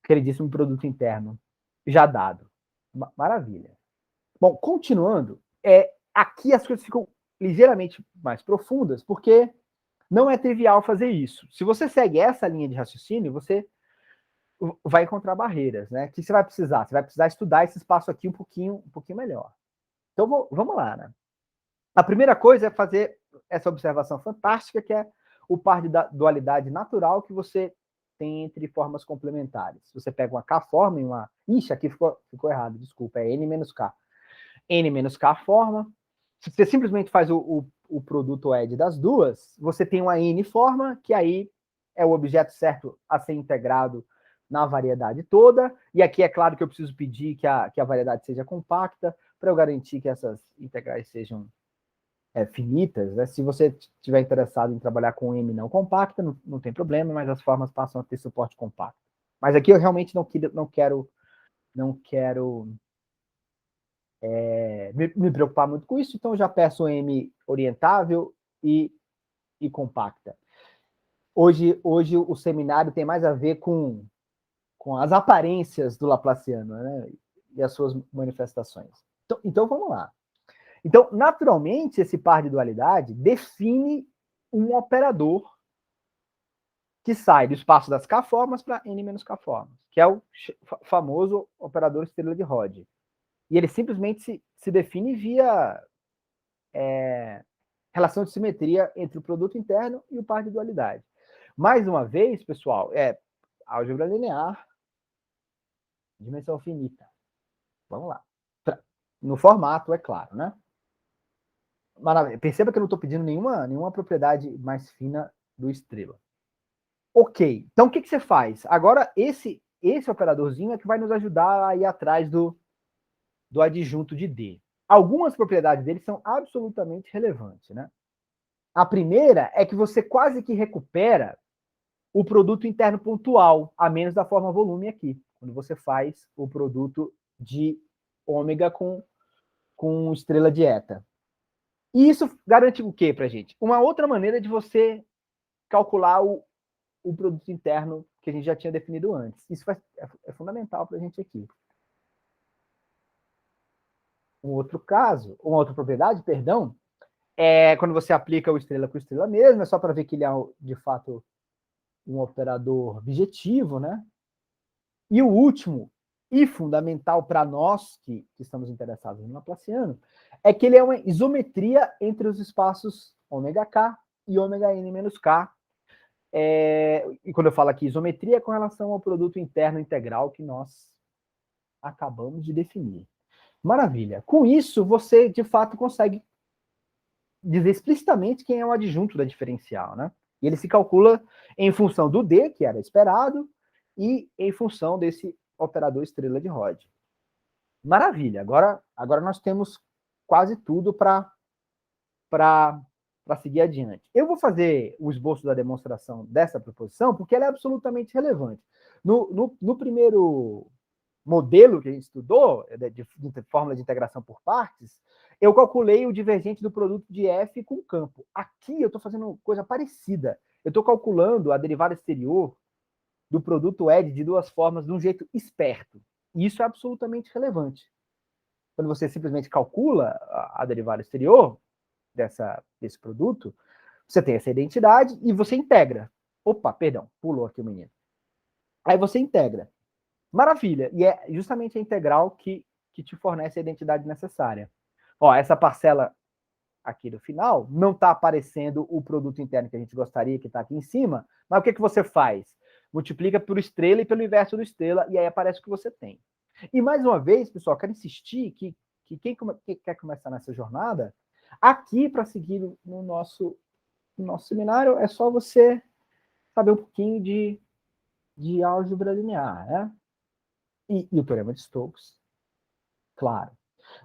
queridíssimo produto interno já dado. Maravilha. Bom, continuando, aqui as coisas ficam ligeiramente mais profundas, porque não é trivial fazer isso. Se você segue essa linha de raciocínio, você vai encontrar barreiras, né? O que você vai precisar? Você vai precisar estudar esse espaço aqui um pouquinho melhor. Então, vamos lá, né? A primeira coisa é fazer essa observação fantástica, que é o par de dualidade natural que você tem entre formas complementares. Você pega uma K-forma e uma... Ixi, aqui ficou errado, desculpa, é N menos K. N menos K forma. Se você simplesmente faz o produto ED das duas, você tem uma N forma, que aí é o objeto certo a ser integrado na variedade toda, e aqui é claro que eu preciso pedir que a variedade seja compacta, para eu garantir que essas integrais sejam finitas, né? Se você estiver interessado em trabalhar com M não compacta, não tem problema, mas as formas passam a ter suporte compacto. Mas aqui eu realmente não quero me preocupar muito com isso, então eu já peço M orientável e compacta. Hoje o seminário tem mais a ver com as aparências do Laplaciano, né? E as suas manifestações. Então vamos lá. Então, naturalmente, esse par de dualidade define um operador que sai do espaço das K-formas para N menos K-formas, que é o famoso operador estrela de Rod. E ele simplesmente se define via relação de simetria entre o produto interno e o par de dualidade. Mais uma vez, pessoal, álgebra linear, dimensão finita. Vamos lá. No formato, é claro, né? Maravilha. Perceba que eu não estou pedindo nenhuma propriedade mais fina do estrela. Ok. Então, o que você faz? Agora, esse operadorzinho é que vai nos ajudar a ir atrás do adjunto de D. Algumas propriedades dele são absolutamente relevantes, né? A primeira é que você quase que recupera o produto interno pontual, a menos da forma volume aqui, quando você faz o produto de ômega com estrela de eta. E isso garante o quê para a gente? Uma outra maneira de você calcular o produto interno que a gente já tinha definido antes. Isso é fundamental para a gente aqui. Um outro caso, uma outra propriedade, perdão, é quando você aplica o estrela com estrela mesmo, é só para ver que ele é, de fato, um operador bijetivo, né? E o último, e fundamental para nós que estamos interessados no laplaciano, é que ele é uma isometria entre os espaços ômega-k e ômega-n-k. E quando eu falo aqui isometria, é com relação ao produto interno integral que nós acabamos de definir. Maravilha. Com isso, você, de fato, consegue dizer explicitamente quem é o adjunto da diferencial, né? E ele se calcula em função do D, que era esperado, e em função desse operador estrela de Rod. Maravilha. Agora nós temos quase tudo para seguir adiante. Eu vou fazer o esboço da demonstração dessa proposição, porque ela é absolutamente relevante. No primeiro modelo que a gente estudou, de fórmula de integração por partes, eu calculei o divergente do produto de F com campo. Aqui eu estou fazendo coisa parecida. Eu estou calculando a derivada exterior do produto ED de duas formas de um jeito esperto. E isso é absolutamente relevante. Quando você simplesmente calcula a derivada exterior desse produto, você tem essa identidade e você integra. Opa, perdão, pulou aqui o menino. Aí você integra. Maravilha. E é justamente a integral que te fornece a identidade necessária. Ó, essa parcela aqui do final não está aparecendo o produto interno que a gente gostaria, que está aqui em cima, mas o que você faz? Multiplica por estrela e pelo inverso do estrela, e aí aparece o que você tem. E mais uma vez, pessoal, quero insistir que quem quer começar nessa jornada, aqui para seguir no nosso seminário, é só você saber um pouquinho de álgebra linear, né? E o teorema de Stokes, claro.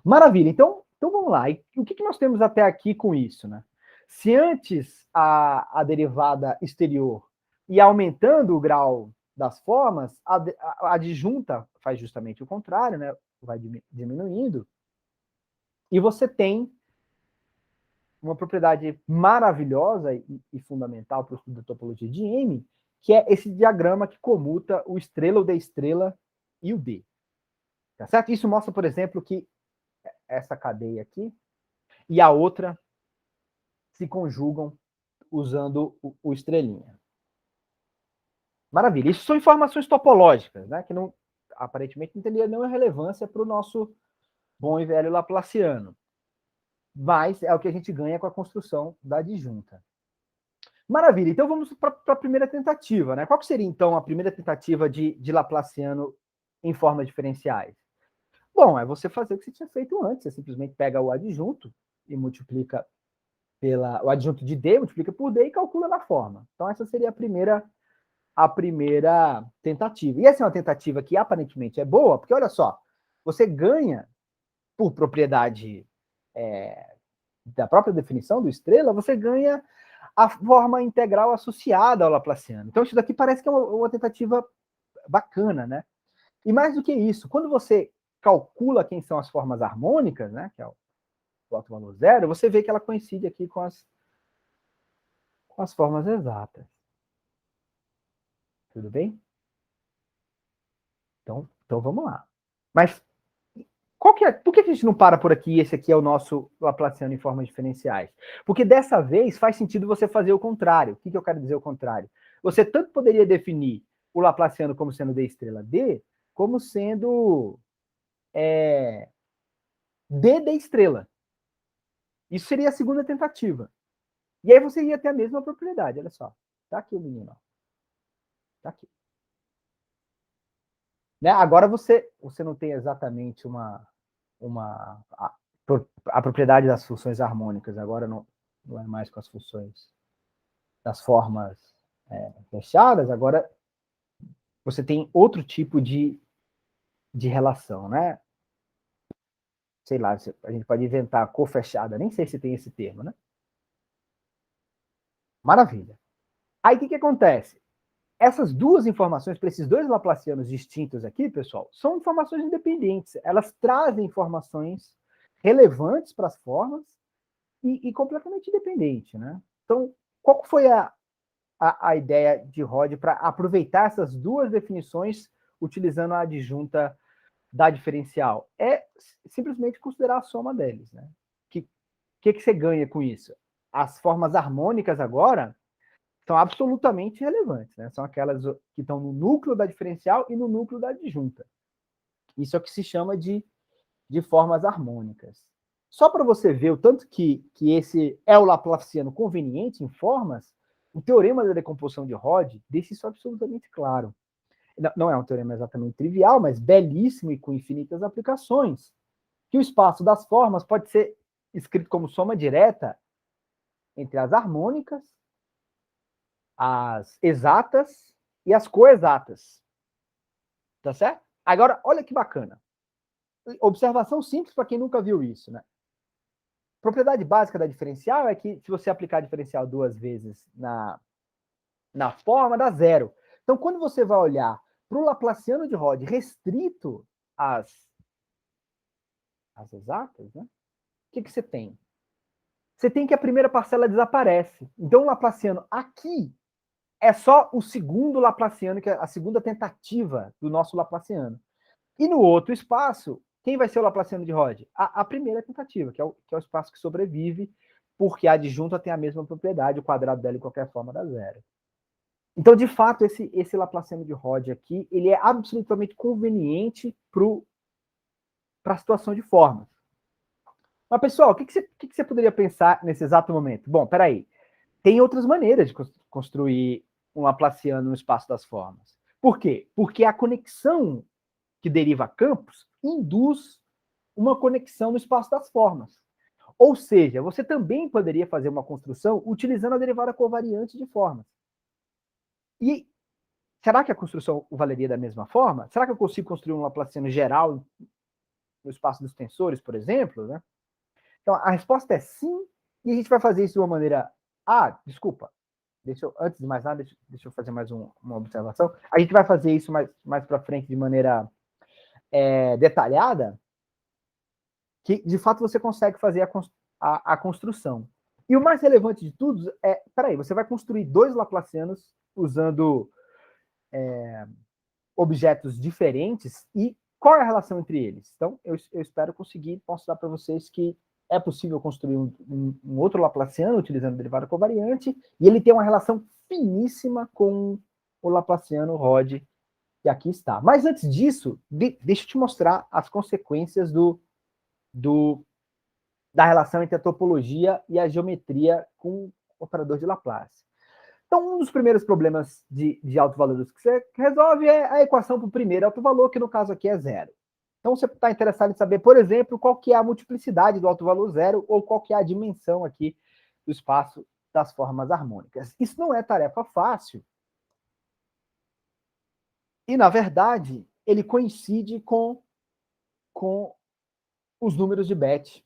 Maravilha, então vamos lá. E o que nós temos até aqui com isso, né? Se antes a derivada exterior ia aumentando o grau das formas, a adjunta faz justamente o contrário, né? Vai diminuindo. E você tem uma propriedade maravilhosa e fundamental para o estudo da topologia de M, que é esse diagrama que comuta o estrela, o D estrela e o D. Tá certo? Isso mostra, por exemplo, que essa cadeia aqui e a outra se conjugam usando o estrelinha. Maravilha. Isso são informações topológicas, né? Que não, aparentemente não teria nenhuma relevância para o nosso bom e velho laplaciano. Mas é o que a gente ganha com a construção da adjunta. Maravilha. Então vamos para a primeira tentativa, né? Qual que seria, então, a primeira tentativa de laplaciano em formas diferenciais? Bom, é você fazer o que você tinha feito antes. Você simplesmente pega o adjunto e multiplica o adjunto de D, multiplica por D e calcula na forma. Então essa seria a primeira tentativa. E essa é uma tentativa que aparentemente é boa, porque olha só, você ganha, por propriedade da própria definição do estrela, você ganha a forma integral associada ao laplaciano. Então isso daqui parece que é uma tentativa bacana, né? E mais do que isso, quando você calcula quem são as formas harmônicas, né, que é o alto valor zero, você vê que ela coincide aqui com as formas exatas. Tudo bem? Então vamos lá. Mas por que a gente não para por aqui? Esse aqui é o nosso laplaciano em formas diferenciais. Porque dessa vez faz sentido você fazer o contrário. O que eu quero dizer o contrário? Você tanto poderia definir o laplaciano como sendo D estrela D, como sendo D estrela. Isso seria a segunda tentativa. E aí você ia ter a mesma propriedade, olha só. Tá aqui o menino. Tá aqui. Né? Agora você não tem exatamente a propriedade das funções harmônicas, agora não é mais com as funções das formas fechadas, agora você tem outro tipo de relação, né? Sei lá, a gente pode inventar cofechada, nem sei se tem esse termo, né? Maravilha. Aí o que acontece? essas duas informações, para esses dois laplacianos distintos aqui, pessoal, são informações independentes. Elas trazem informações relevantes para as formas e completamente independentes, né? Então, qual foi a ideia de Rod para aproveitar essas duas definições utilizando a adjunta da diferencial? É simplesmente considerar a soma deles, né? O que você ganha com isso? As formas harmônicas agora são absolutamente relevantes, né? São aquelas que estão no núcleo da diferencial e no núcleo da adjunta. Isso é o que se chama de formas harmônicas. Só para você ver o tanto que esse é o laplaciano conveniente em formas, o teorema da decomposição de Rod deixa isso absolutamente claro. Não é um teorema exatamente trivial, mas belíssimo e com infinitas aplicações. Que o espaço das formas pode ser escrito como soma direta entre as harmônicas, as exatas e as coexatas. Tá certo? Agora, olha que bacana. Observação simples para quem nunca viu isso, né? Propriedade básica da diferencial é que se você aplicar a diferencial duas vezes na forma, dá zero. Então, quando você vai olhar para o laplaciano de Rod restrito às exatas, né? O que você tem? Você tem que a primeira parcela desaparece. Então, o laplaciano aqui é só o segundo laplaciano, que é a segunda tentativa do nosso laplaciano. E no outro espaço, quem vai ser o laplaciano de Rod? A primeira tentativa, que é o espaço que sobrevive, porque a adjunta tem a mesma propriedade, o quadrado dela, de qualquer forma, dá zero. Então, de fato, esse laplaciano de Rod aqui, ele é absolutamente conveniente para a situação de formas. Mas, pessoal, o que você poderia pensar nesse exato momento? Bom, peraí. Tem outras maneiras de construir um laplaciano no espaço das formas. Por quê? Porque a conexão que deriva campos induz uma conexão no espaço das formas. Ou seja, você também poderia fazer uma construção utilizando a derivada covariante de formas. E será que a construção valeria da mesma forma? Será que eu consigo construir um laplaciano geral no espaço dos tensores, por exemplo? Né? Então, a resposta é sim, e a gente vai fazer isso de uma maneira... desculpa. Antes de mais nada, deixa eu fazer mais uma observação. A gente vai fazer isso mais para frente de maneira detalhada, que de fato você consegue fazer a construção. E o mais relevante de tudo é, peraí, você vai construir dois laplacianos usando objetos diferentes, e qual é a relação entre eles? Então, eu espero conseguir mostrar para vocês que é possível construir um outro laplaciano utilizando derivada covariante, e ele tem uma relação finíssima com o laplaciano Rod, que aqui está. Mas antes disso, deixa eu te mostrar as consequências da relação entre a topologia e a geometria com o operador de Laplace. Então, um dos primeiros problemas de autovalores que você resolve é a equação para o primeiro autovalor, que no caso aqui é zero. Então, você está interessado em saber, por exemplo, qual que é a multiplicidade do autovalor zero, ou qual que é a dimensão aqui do espaço das formas harmônicas. Isso não é tarefa fácil. E, na verdade, ele coincide com os números de Bethe,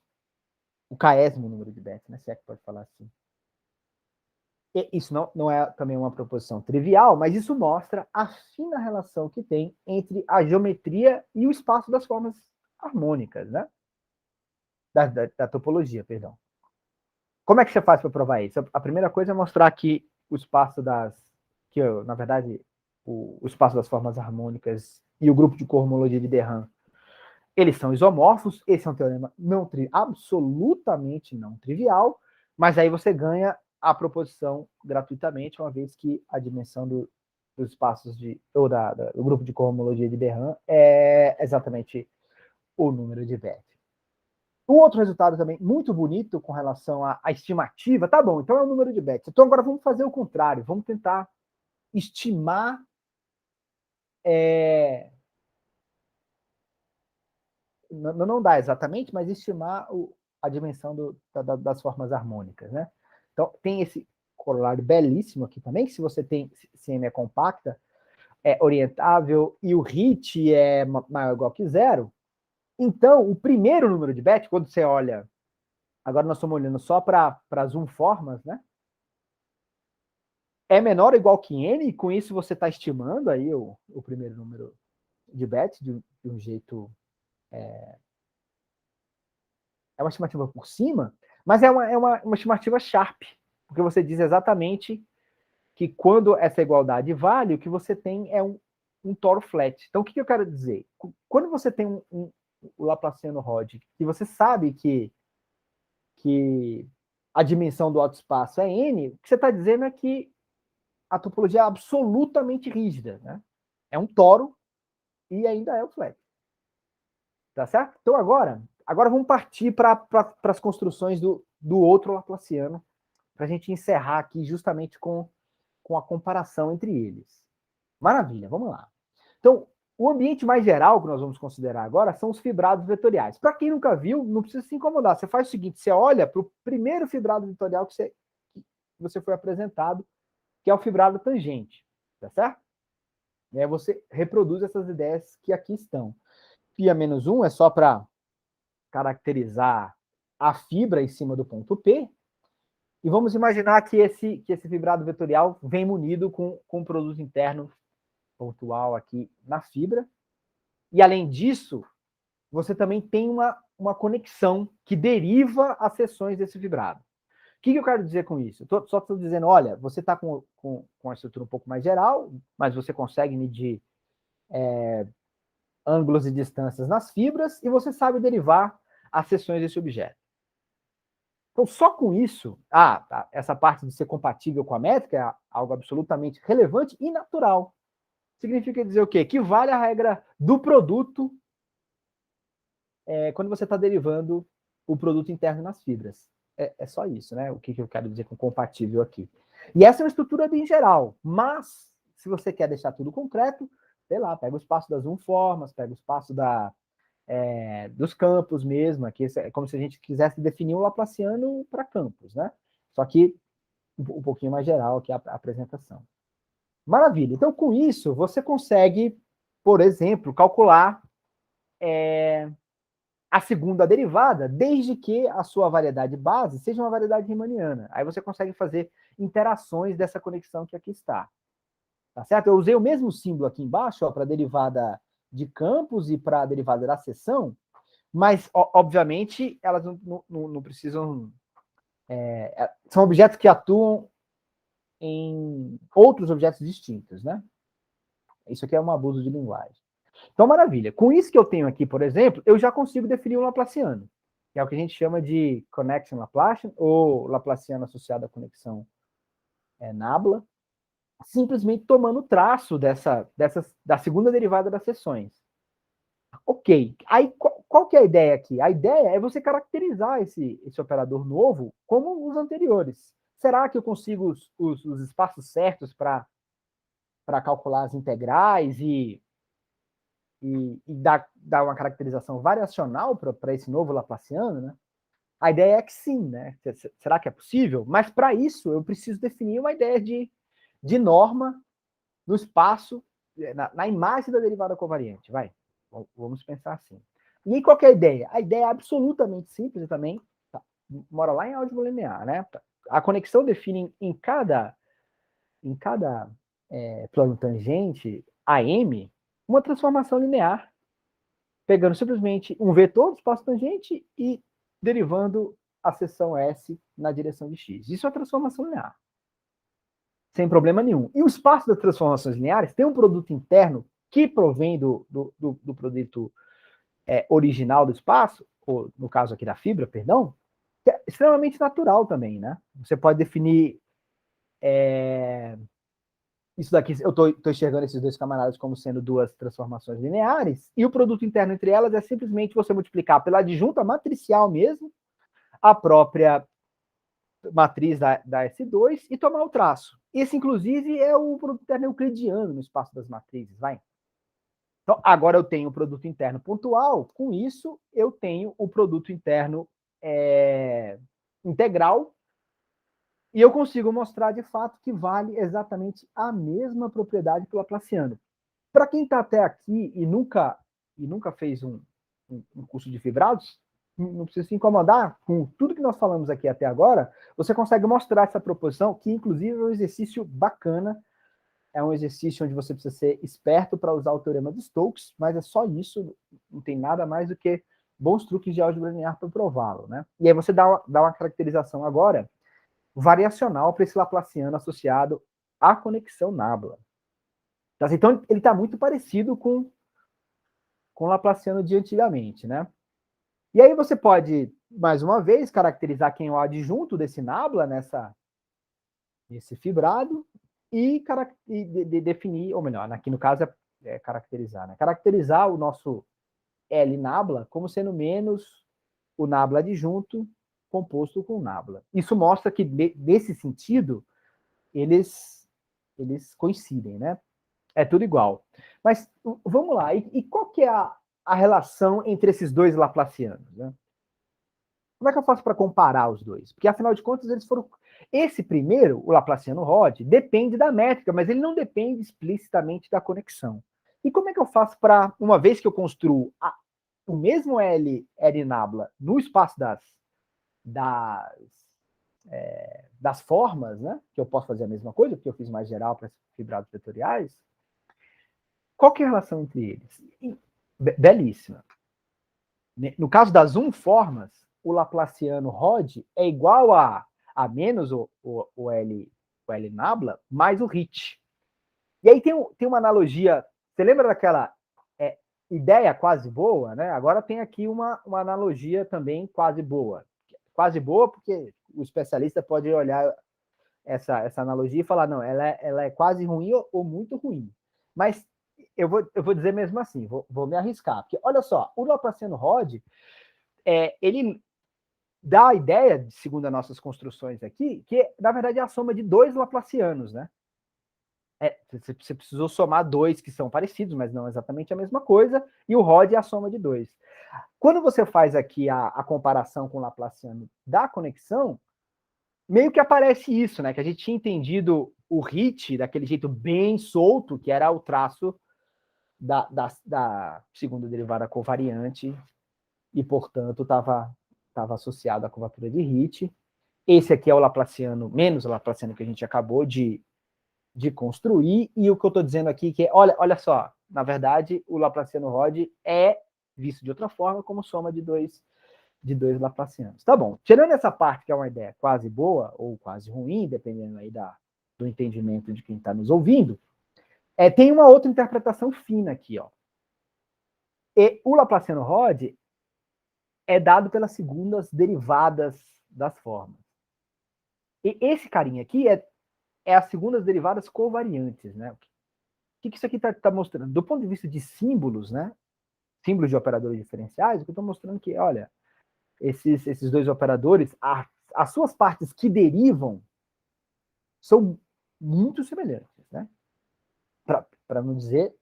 o késimo número de Bethe, né? Se é que pode falar assim. E isso não é também uma proposição trivial, mas isso mostra a fina relação que tem entre a geometria e o espaço das formas harmônicas, né? Da topologia, perdão. Como é que você faz para provar isso? A primeira coisa é mostrar que o espaço na verdade, o espaço das formas harmônicas e o grupo de cohomologia de de Rham, eles são isomorfos. Esse é um teorema absolutamente não trivial, mas aí você ganha a proposição gratuitamente, uma vez que a dimensão dos espaços do grupo de cohomologia de de Rham é exatamente o número de Bethe. Um outro resultado também muito bonito com relação à estimativa, tá bom, então é o número de Bethe. Então agora vamos fazer o contrário, vamos tentar estimar não dá exatamente, mas estimar a dimensão das formas harmônicas, né? Então, tem esse corolário belíssimo aqui também, que se você tem, se M é compacta, é orientável, e o HIT é maior ou igual que zero, então, o primeiro número de Bethe, quando você olha, agora nós estamos olhando só para as formas, né? é menor ou igual que n, e com isso você está estimando aí o primeiro número de Bethe de um jeito... É uma estimativa por cima, mas é uma estimativa Sharp, porque você diz exatamente que quando essa igualdade vale, o que você tem é um toro flat. Então, o que eu quero dizer? Quando você tem o Laplaciano Rod, e você sabe que a dimensão do autoespaço é n, o que você está dizendo é que a topologia é absolutamente rígida, né? É um toro e ainda é o flat. Tá certo? Então, agora vamos partir para as construções do outro Laplaciano, para a gente encerrar aqui justamente com a comparação entre eles. Maravilha, vamos lá. Então, o ambiente mais geral que nós vamos considerar agora são os fibrados vetoriais. Para quem nunca viu, não precisa se incomodar. Você faz o seguinte, você olha para o primeiro fibrado vetorial que você foi apresentado, que é o fibrado tangente, tá certo? E aí você reproduz essas ideias que aqui estão. Φ-1 é só para caracterizar a fibra em cima do ponto P, e vamos imaginar que esse fibrado vetorial vem munido com um produto interno pontual aqui na fibra, e além disso, você também tem uma conexão que deriva as seções desse fibrado. O que eu quero dizer com isso? Só estou dizendo, olha, você está com a estrutura um pouco mais geral, mas você consegue medir ângulos e distâncias nas fibras, e você sabe derivar as seções desse objeto. Então, só com isso, essa parte de ser compatível com a métrica é algo absolutamente relevante e natural. Significa dizer o quê? Que vale a regra do produto quando você está derivando o produto interno nas fibras. É só isso, né? O que eu quero dizer com compatível aqui. E essa é uma estrutura bem geral, mas se você quer deixar tudo concreto, sei lá, pega o espaço das unformas, pega o espaço dos campos mesmo, aqui é como se a gente quisesse definir um Laplaciano para campos, né? Só que um pouquinho mais geral aqui a apresentação. Maravilha. Então, com isso, você consegue, por exemplo, calcular a segunda derivada, desde que a sua variedade base seja uma variedade riemanniana. Aí você consegue fazer interações dessa conexão que aqui está. Tá certo? Eu usei o mesmo símbolo aqui embaixo para a derivada de campos e para a derivada da seção, mas, obviamente, elas não precisam... são objetos que atuam em outros objetos distintos, né? Isso aqui é um abuso de linguagem. Então, maravilha. Com isso que eu tenho aqui, por exemplo, eu já consigo definir um Laplaciano, que é o que a gente chama de connection Laplacian, ou Laplaciano associado à conexão nabla, simplesmente tomando o traço da segunda derivada das seções. Ok. Aí, qual que é a ideia aqui? A ideia é você caracterizar esse operador novo como os anteriores. Será que eu consigo os espaços certos para calcular as integrais e dar uma caracterização variacional para esse novo Laplaciano, né? A ideia é que sim, né? Será que é possível? Mas para isso eu preciso definir uma ideia de norma no espaço, na imagem da derivada covariante. Vamos pensar assim. E aí, qual que é a ideia? A ideia é absolutamente simples também, mora lá em álgebra linear, né? A conexão define em cada plano tangente AM uma transformação linear, pegando simplesmente um vetor do espaço tangente e derivando a seção S na direção de X. Isso é uma transformação linear. Sem problema nenhum. E o espaço das transformações lineares tem um produto interno que provém do produto original do espaço, ou no caso aqui da fibra, perdão, que é extremamente natural também, né? Você pode definir isso daqui, eu estou enxergando esses dois camaradas como sendo duas transformações lineares, e o produto interno entre elas é simplesmente você multiplicar pela adjunta matricial mesmo, a própria matriz da S2 e tomar o traço. Esse, inclusive, é o produto interno euclidiano no espaço das matrizes, vai? Então, agora eu tenho o produto interno pontual, com isso eu tenho o produto interno integral, e eu consigo mostrar, de fato, que vale exatamente a mesma propriedade que o Laplaciano. Para quem está até aqui e nunca fez um curso de fibrados, não precisa se incomodar com tudo que nós falamos aqui até agora, você consegue mostrar essa proposição, que inclusive é um exercício bacana, é um exercício onde você precisa ser esperto para usar o teorema de Stokes, mas é só isso, não tem nada mais do que bons truques de álgebra linear para prová-lo, né? E aí você dá uma caracterização agora variacional para esse Laplaciano associado à conexão Nabla. Então, ele está muito parecido com o Laplaciano de antigamente, né? E aí você pode, mais uma vez, caracterizar quem é o adjunto desse Nabla nesse fibrado e definir, ou melhor, aqui no caso é caracterizar, né? Caracterizar o nosso L Nabla como sendo menos o Nabla adjunto composto com o Nabla. Isso mostra que, nesse sentido, eles coincidem, né? É tudo igual. Mas vamos lá, e qual que é a relação entre esses dois Laplacianos, né? Como é que eu faço para comparar os dois? Porque, afinal de contas, eles foram... Esse primeiro, o Laplaciano-Rod, depende da métrica, mas ele não depende explicitamente da conexão. E como é que eu faço para, uma vez que eu construo o mesmo L Nabla no espaço das formas, né? Que eu posso fazer a mesma coisa, porque eu fiz mais geral para fibrados vetoriais. Qual que é a relação entre eles? Belíssima. No caso das formas, o Laplaciano Rod é igual a menos o L Nabla mais o Ritz. E aí tem uma analogia. Você lembra daquela ideia quase boa, né? Agora tem aqui uma analogia também quase boa. Quase boa porque o especialista pode olhar essa analogia e falar, não, ela é quase ruim ou muito ruim. Mas eu vou dizer mesmo assim, vou me arriscar. Porque, olha só, o Laplaciano Rod, ele dá a ideia, segundo as nossas construções aqui, que, na verdade, é a soma de dois Laplacianos, né? Você precisou somar dois que são parecidos, mas não exatamente a mesma coisa, e o Rod é a soma de dois. Quando você faz aqui a comparação com o Laplaciano da conexão, meio que aparece isso, né? Que a gente tinha entendido o Ritz daquele jeito bem solto, que era o traço da segunda derivada covariante, e, portanto, estava associado à curvatura de Ritz. Esse aqui é o Laplaciano, menos o Laplaciano que a gente acabou de construir, e o que eu estou dizendo aqui que olha só, na verdade, o Laplaciano Rod é visto de outra forma como soma de dois Laplacianos. Tá bom. Tirando essa parte que é uma ideia quase boa ou quase ruim, dependendo aí do entendimento de quem está nos ouvindo, tem uma outra interpretação fina aqui, ó. E o Laplaciano Rod é dado pelas segundas derivadas das formas. E esse carinha aqui é as segundas derivadas covariantes, né? O que isso aqui está mostrando? Do ponto de vista de símbolos, né? Símbolos de operadores diferenciais, o que eu estou mostrando que, olha, esses dois operadores, as suas partes que derivam são muito semelhantes, né? Para não dizer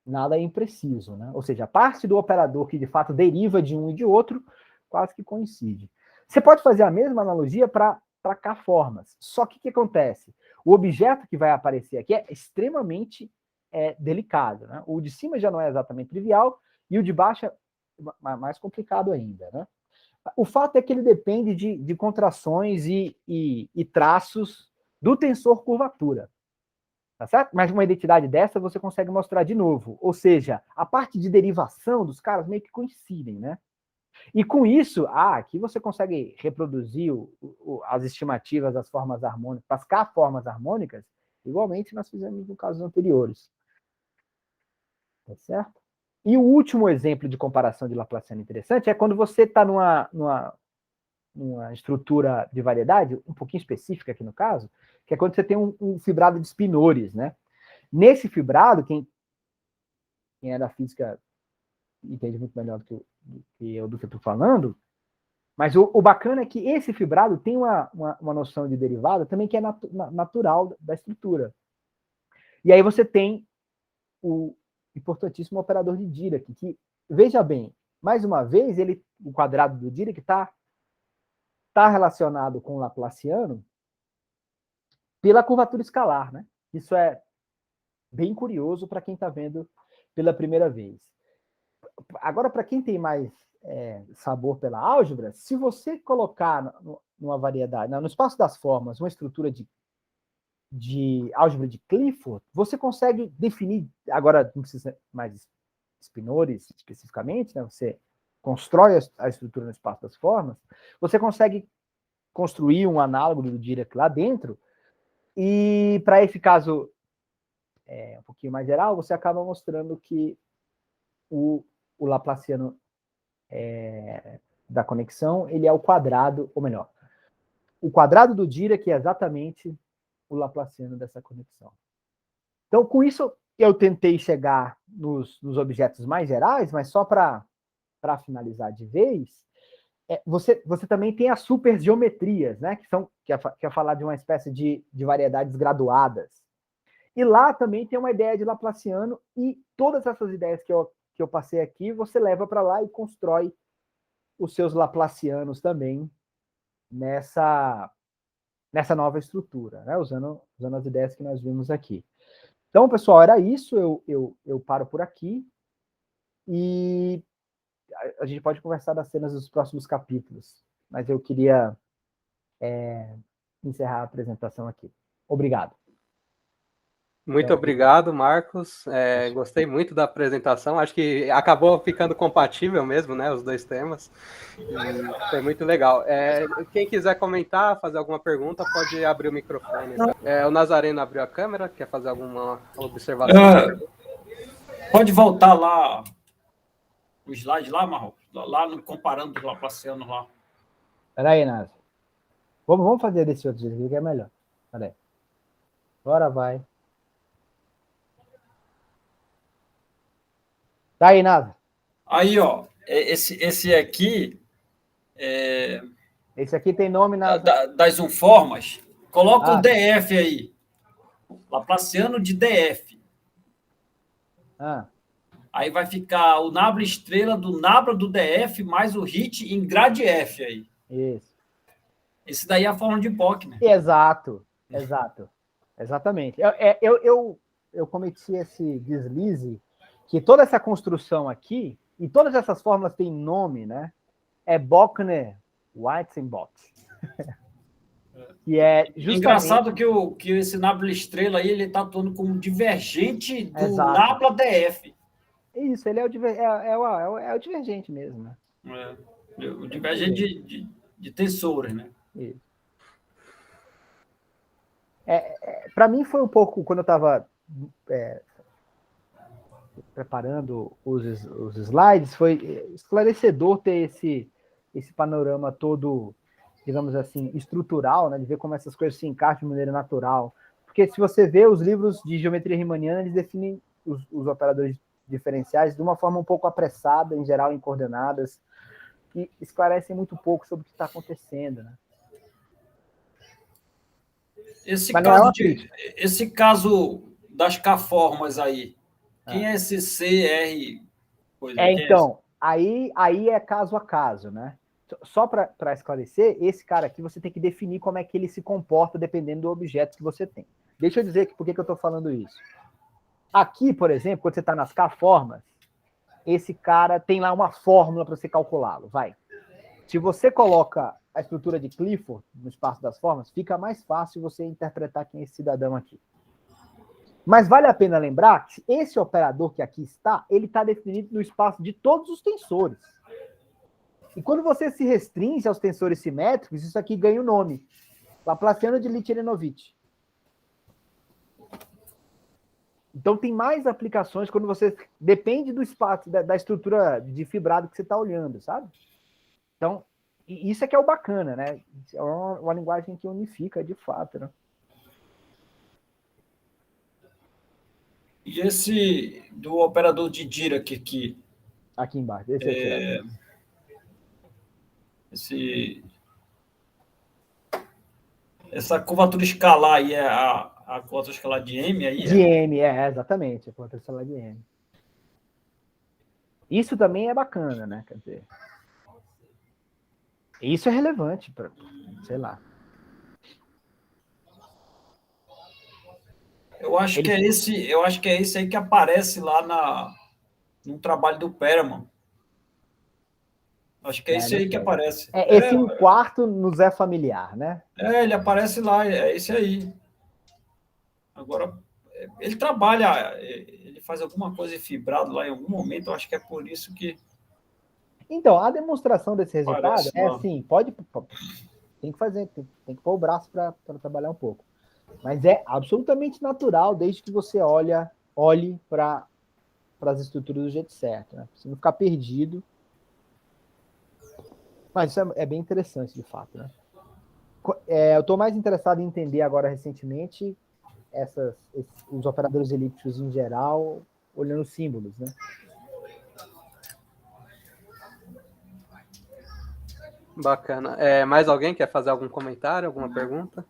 nada impreciso, né? Ou seja, a parte do operador que de fato deriva de um e de outro quase que coincide. Você pode fazer a mesma analogia para K-formas, só que o que acontece? O objeto que vai aparecer aqui é extremamente delicado, né? O de cima já não é exatamente trivial e o de baixo é mais complicado ainda, né? O fato é que ele depende de contrações e traços do tensor curvatura. Tá certo? Mas uma identidade dessa você consegue mostrar de novo. Ou seja, a parte de derivação dos caras meio que coincidem, né? E com isso, aqui você consegue reproduzir as estimativas das formas harmônicas, das K-formas harmônicas, igualmente nós fizemos no casos anteriores. Tá certo? E o último exemplo de comparação de Laplaciano interessante é quando você está numa estrutura de variedade, um pouquinho específica aqui no caso, que é quando você tem um fibrado de spinores, né? Nesse fibrado, quem é da física entende muito melhor do que eu estou falando, mas o bacana é que esse fibrado tem uma noção de derivada também que é natural da estrutura. E aí você tem o importantíssimo operador de Dirac, que, veja bem, mais uma vez, o quadrado do Dirac está relacionado com o Laplaciano pela curvatura escalar, né? Isso é bem curioso para quem está vendo pela primeira vez. Agora, para quem tem mais sabor pela álgebra, se você colocar numa variedade, no espaço das formas, uma estrutura de álgebra de Clifford, você consegue definir, agora não precisa mais Spinores especificamente, né? Você constrói a estrutura no espaço das formas, você consegue construir um análogo do Dirac lá dentro, e para esse caso um pouquinho mais geral, você acaba mostrando que o Laplaciano da conexão, ele é o quadrado, ou melhor, o quadrado do Dirac é exatamente o Laplaciano dessa conexão. Então, com isso, eu tentei chegar nos objetos mais gerais, mas só para finalizar de vez, você também tem as supergeometrias, né, que é falar de uma espécie de variedades graduadas. E lá também tem uma ideia de Laplaciano, e todas essas ideias que eu passei aqui, você leva para lá e constrói os seus Laplacianos também nessa nova estrutura, né, usando as ideias que nós vimos aqui. Então, pessoal, era isso, eu paro por aqui, e a gente pode conversar das cenas dos próximos capítulos, mas eu queria encerrar a apresentação aqui. Obrigado. Muito obrigado, Marcos. Gostei muito da apresentação. Acho que acabou ficando compatível mesmo, né? Os dois temas. E foi muito legal. Quem quiser comentar, fazer alguma pergunta, pode abrir o microfone. O Nazareno abriu a câmera, quer fazer alguma observação? Pode voltar lá o slide lá, Marrocos? Lá no comparando os Laplacianos lá. Peraí, Nasa. Vamos fazer desse outro jeito que é melhor. Peraí. Agora vai. Tá aí, Nasa. Aí, ó. Esse aqui... Esse aqui tem nome das unformas. Coloca o DF aí. Laplaciano de DF. Aí vai ficar o nabla estrela do nabla do DF mais o hit em grade F aí. Isso. Esse daí é a forma de Bock, né? Exato. Exatamente. Eu cometi esse deslize, que toda essa construção aqui, e todas essas fórmulas têm nome, né? É Bochner-Weizenbott. Que é justamente... Engraçado que esse nabla estrela aí, ele está atuando como divergente do nabla DF. Isso, ele é o divergente mesmo, né? O divergente de tensores, né? Isso. Para mim foi um pouco, quando eu estava preparando os slides, foi esclarecedor ter esse panorama todo, digamos assim, estrutural, né, de ver como essas coisas se encaixam de maneira natural. Porque se você vê os livros de geometria riemanniana, eles definem os operadores diferenciais de uma forma um pouco apressada, em geral em coordenadas, que esclarecem muito pouco sobre o que está acontecendo, né? Esse caso das K-formas aí, quem é esse CR? Então, aí é caso a caso, né? Só para esclarecer, esse cara aqui você tem que definir como é que ele se comporta dependendo do objeto que você tem. Deixa eu dizer por que eu estou falando isso. Aqui, por exemplo, quando você está nas K-formas, esse cara tem lá uma fórmula para você calculá-lo, vai. Se você coloca a estrutura de Clifford no espaço das formas, fica mais fácil você interpretar quem é esse cidadão aqui. Mas vale a pena lembrar que esse operador que aqui está, ele está definido no espaço de todos os tensores. E quando você se restringe aos tensores simétricos, isso aqui ganha o nome. Laplaciano de Litvinovich. Então tem mais aplicações quando você depende do espaço, da estrutura de fibrado que você está olhando, sabe? Então, isso é que é o bacana, né? É uma linguagem que unifica de fato, né? E esse do operador de Dirac aqui? Aqui embaixo. Essa curvatura escalar aí é a curvatura escalar de M aí? De M, exatamente. A curvatura escalar de M. Isso também é bacana, né? Quer dizer, isso é relevante para, sei lá. Eu acho que é esse aí que aparece lá no trabalho do Perelman. Acho que é isso aí que aparece. Esse 1/4 nos é familiar, né? Ele aparece lá, é esse aí. Agora, ele trabalha, ele faz alguma coisa em fibrado lá em algum momento, eu acho que é por isso que... Então, a demonstração desse resultado Parece é lá. assim, tem que fazer, tem que pôr o braço para trabalhar um pouco. Mas é absolutamente natural, desde que você olhe para as estruturas do jeito certo, né? Você não ficar perdido. Mas isso é bem interessante, de fato, né? Eu estou mais interessado em entender agora, recentemente, os operadores elípticos em geral, olhando símbolos, né? Bacana. Mais alguém quer fazer algum comentário, alguma pergunta?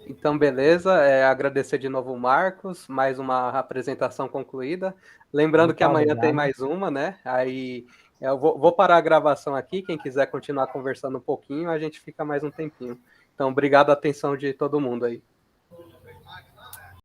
Então, beleza. Agradecer de novo o Marcos, mais uma apresentação concluída. Lembrando que amanhã tem mais uma, né? Aí eu vou parar a gravação aqui. Quem quiser continuar conversando um pouquinho, a gente fica mais um tempinho. Então, obrigado a atenção de todo mundo aí.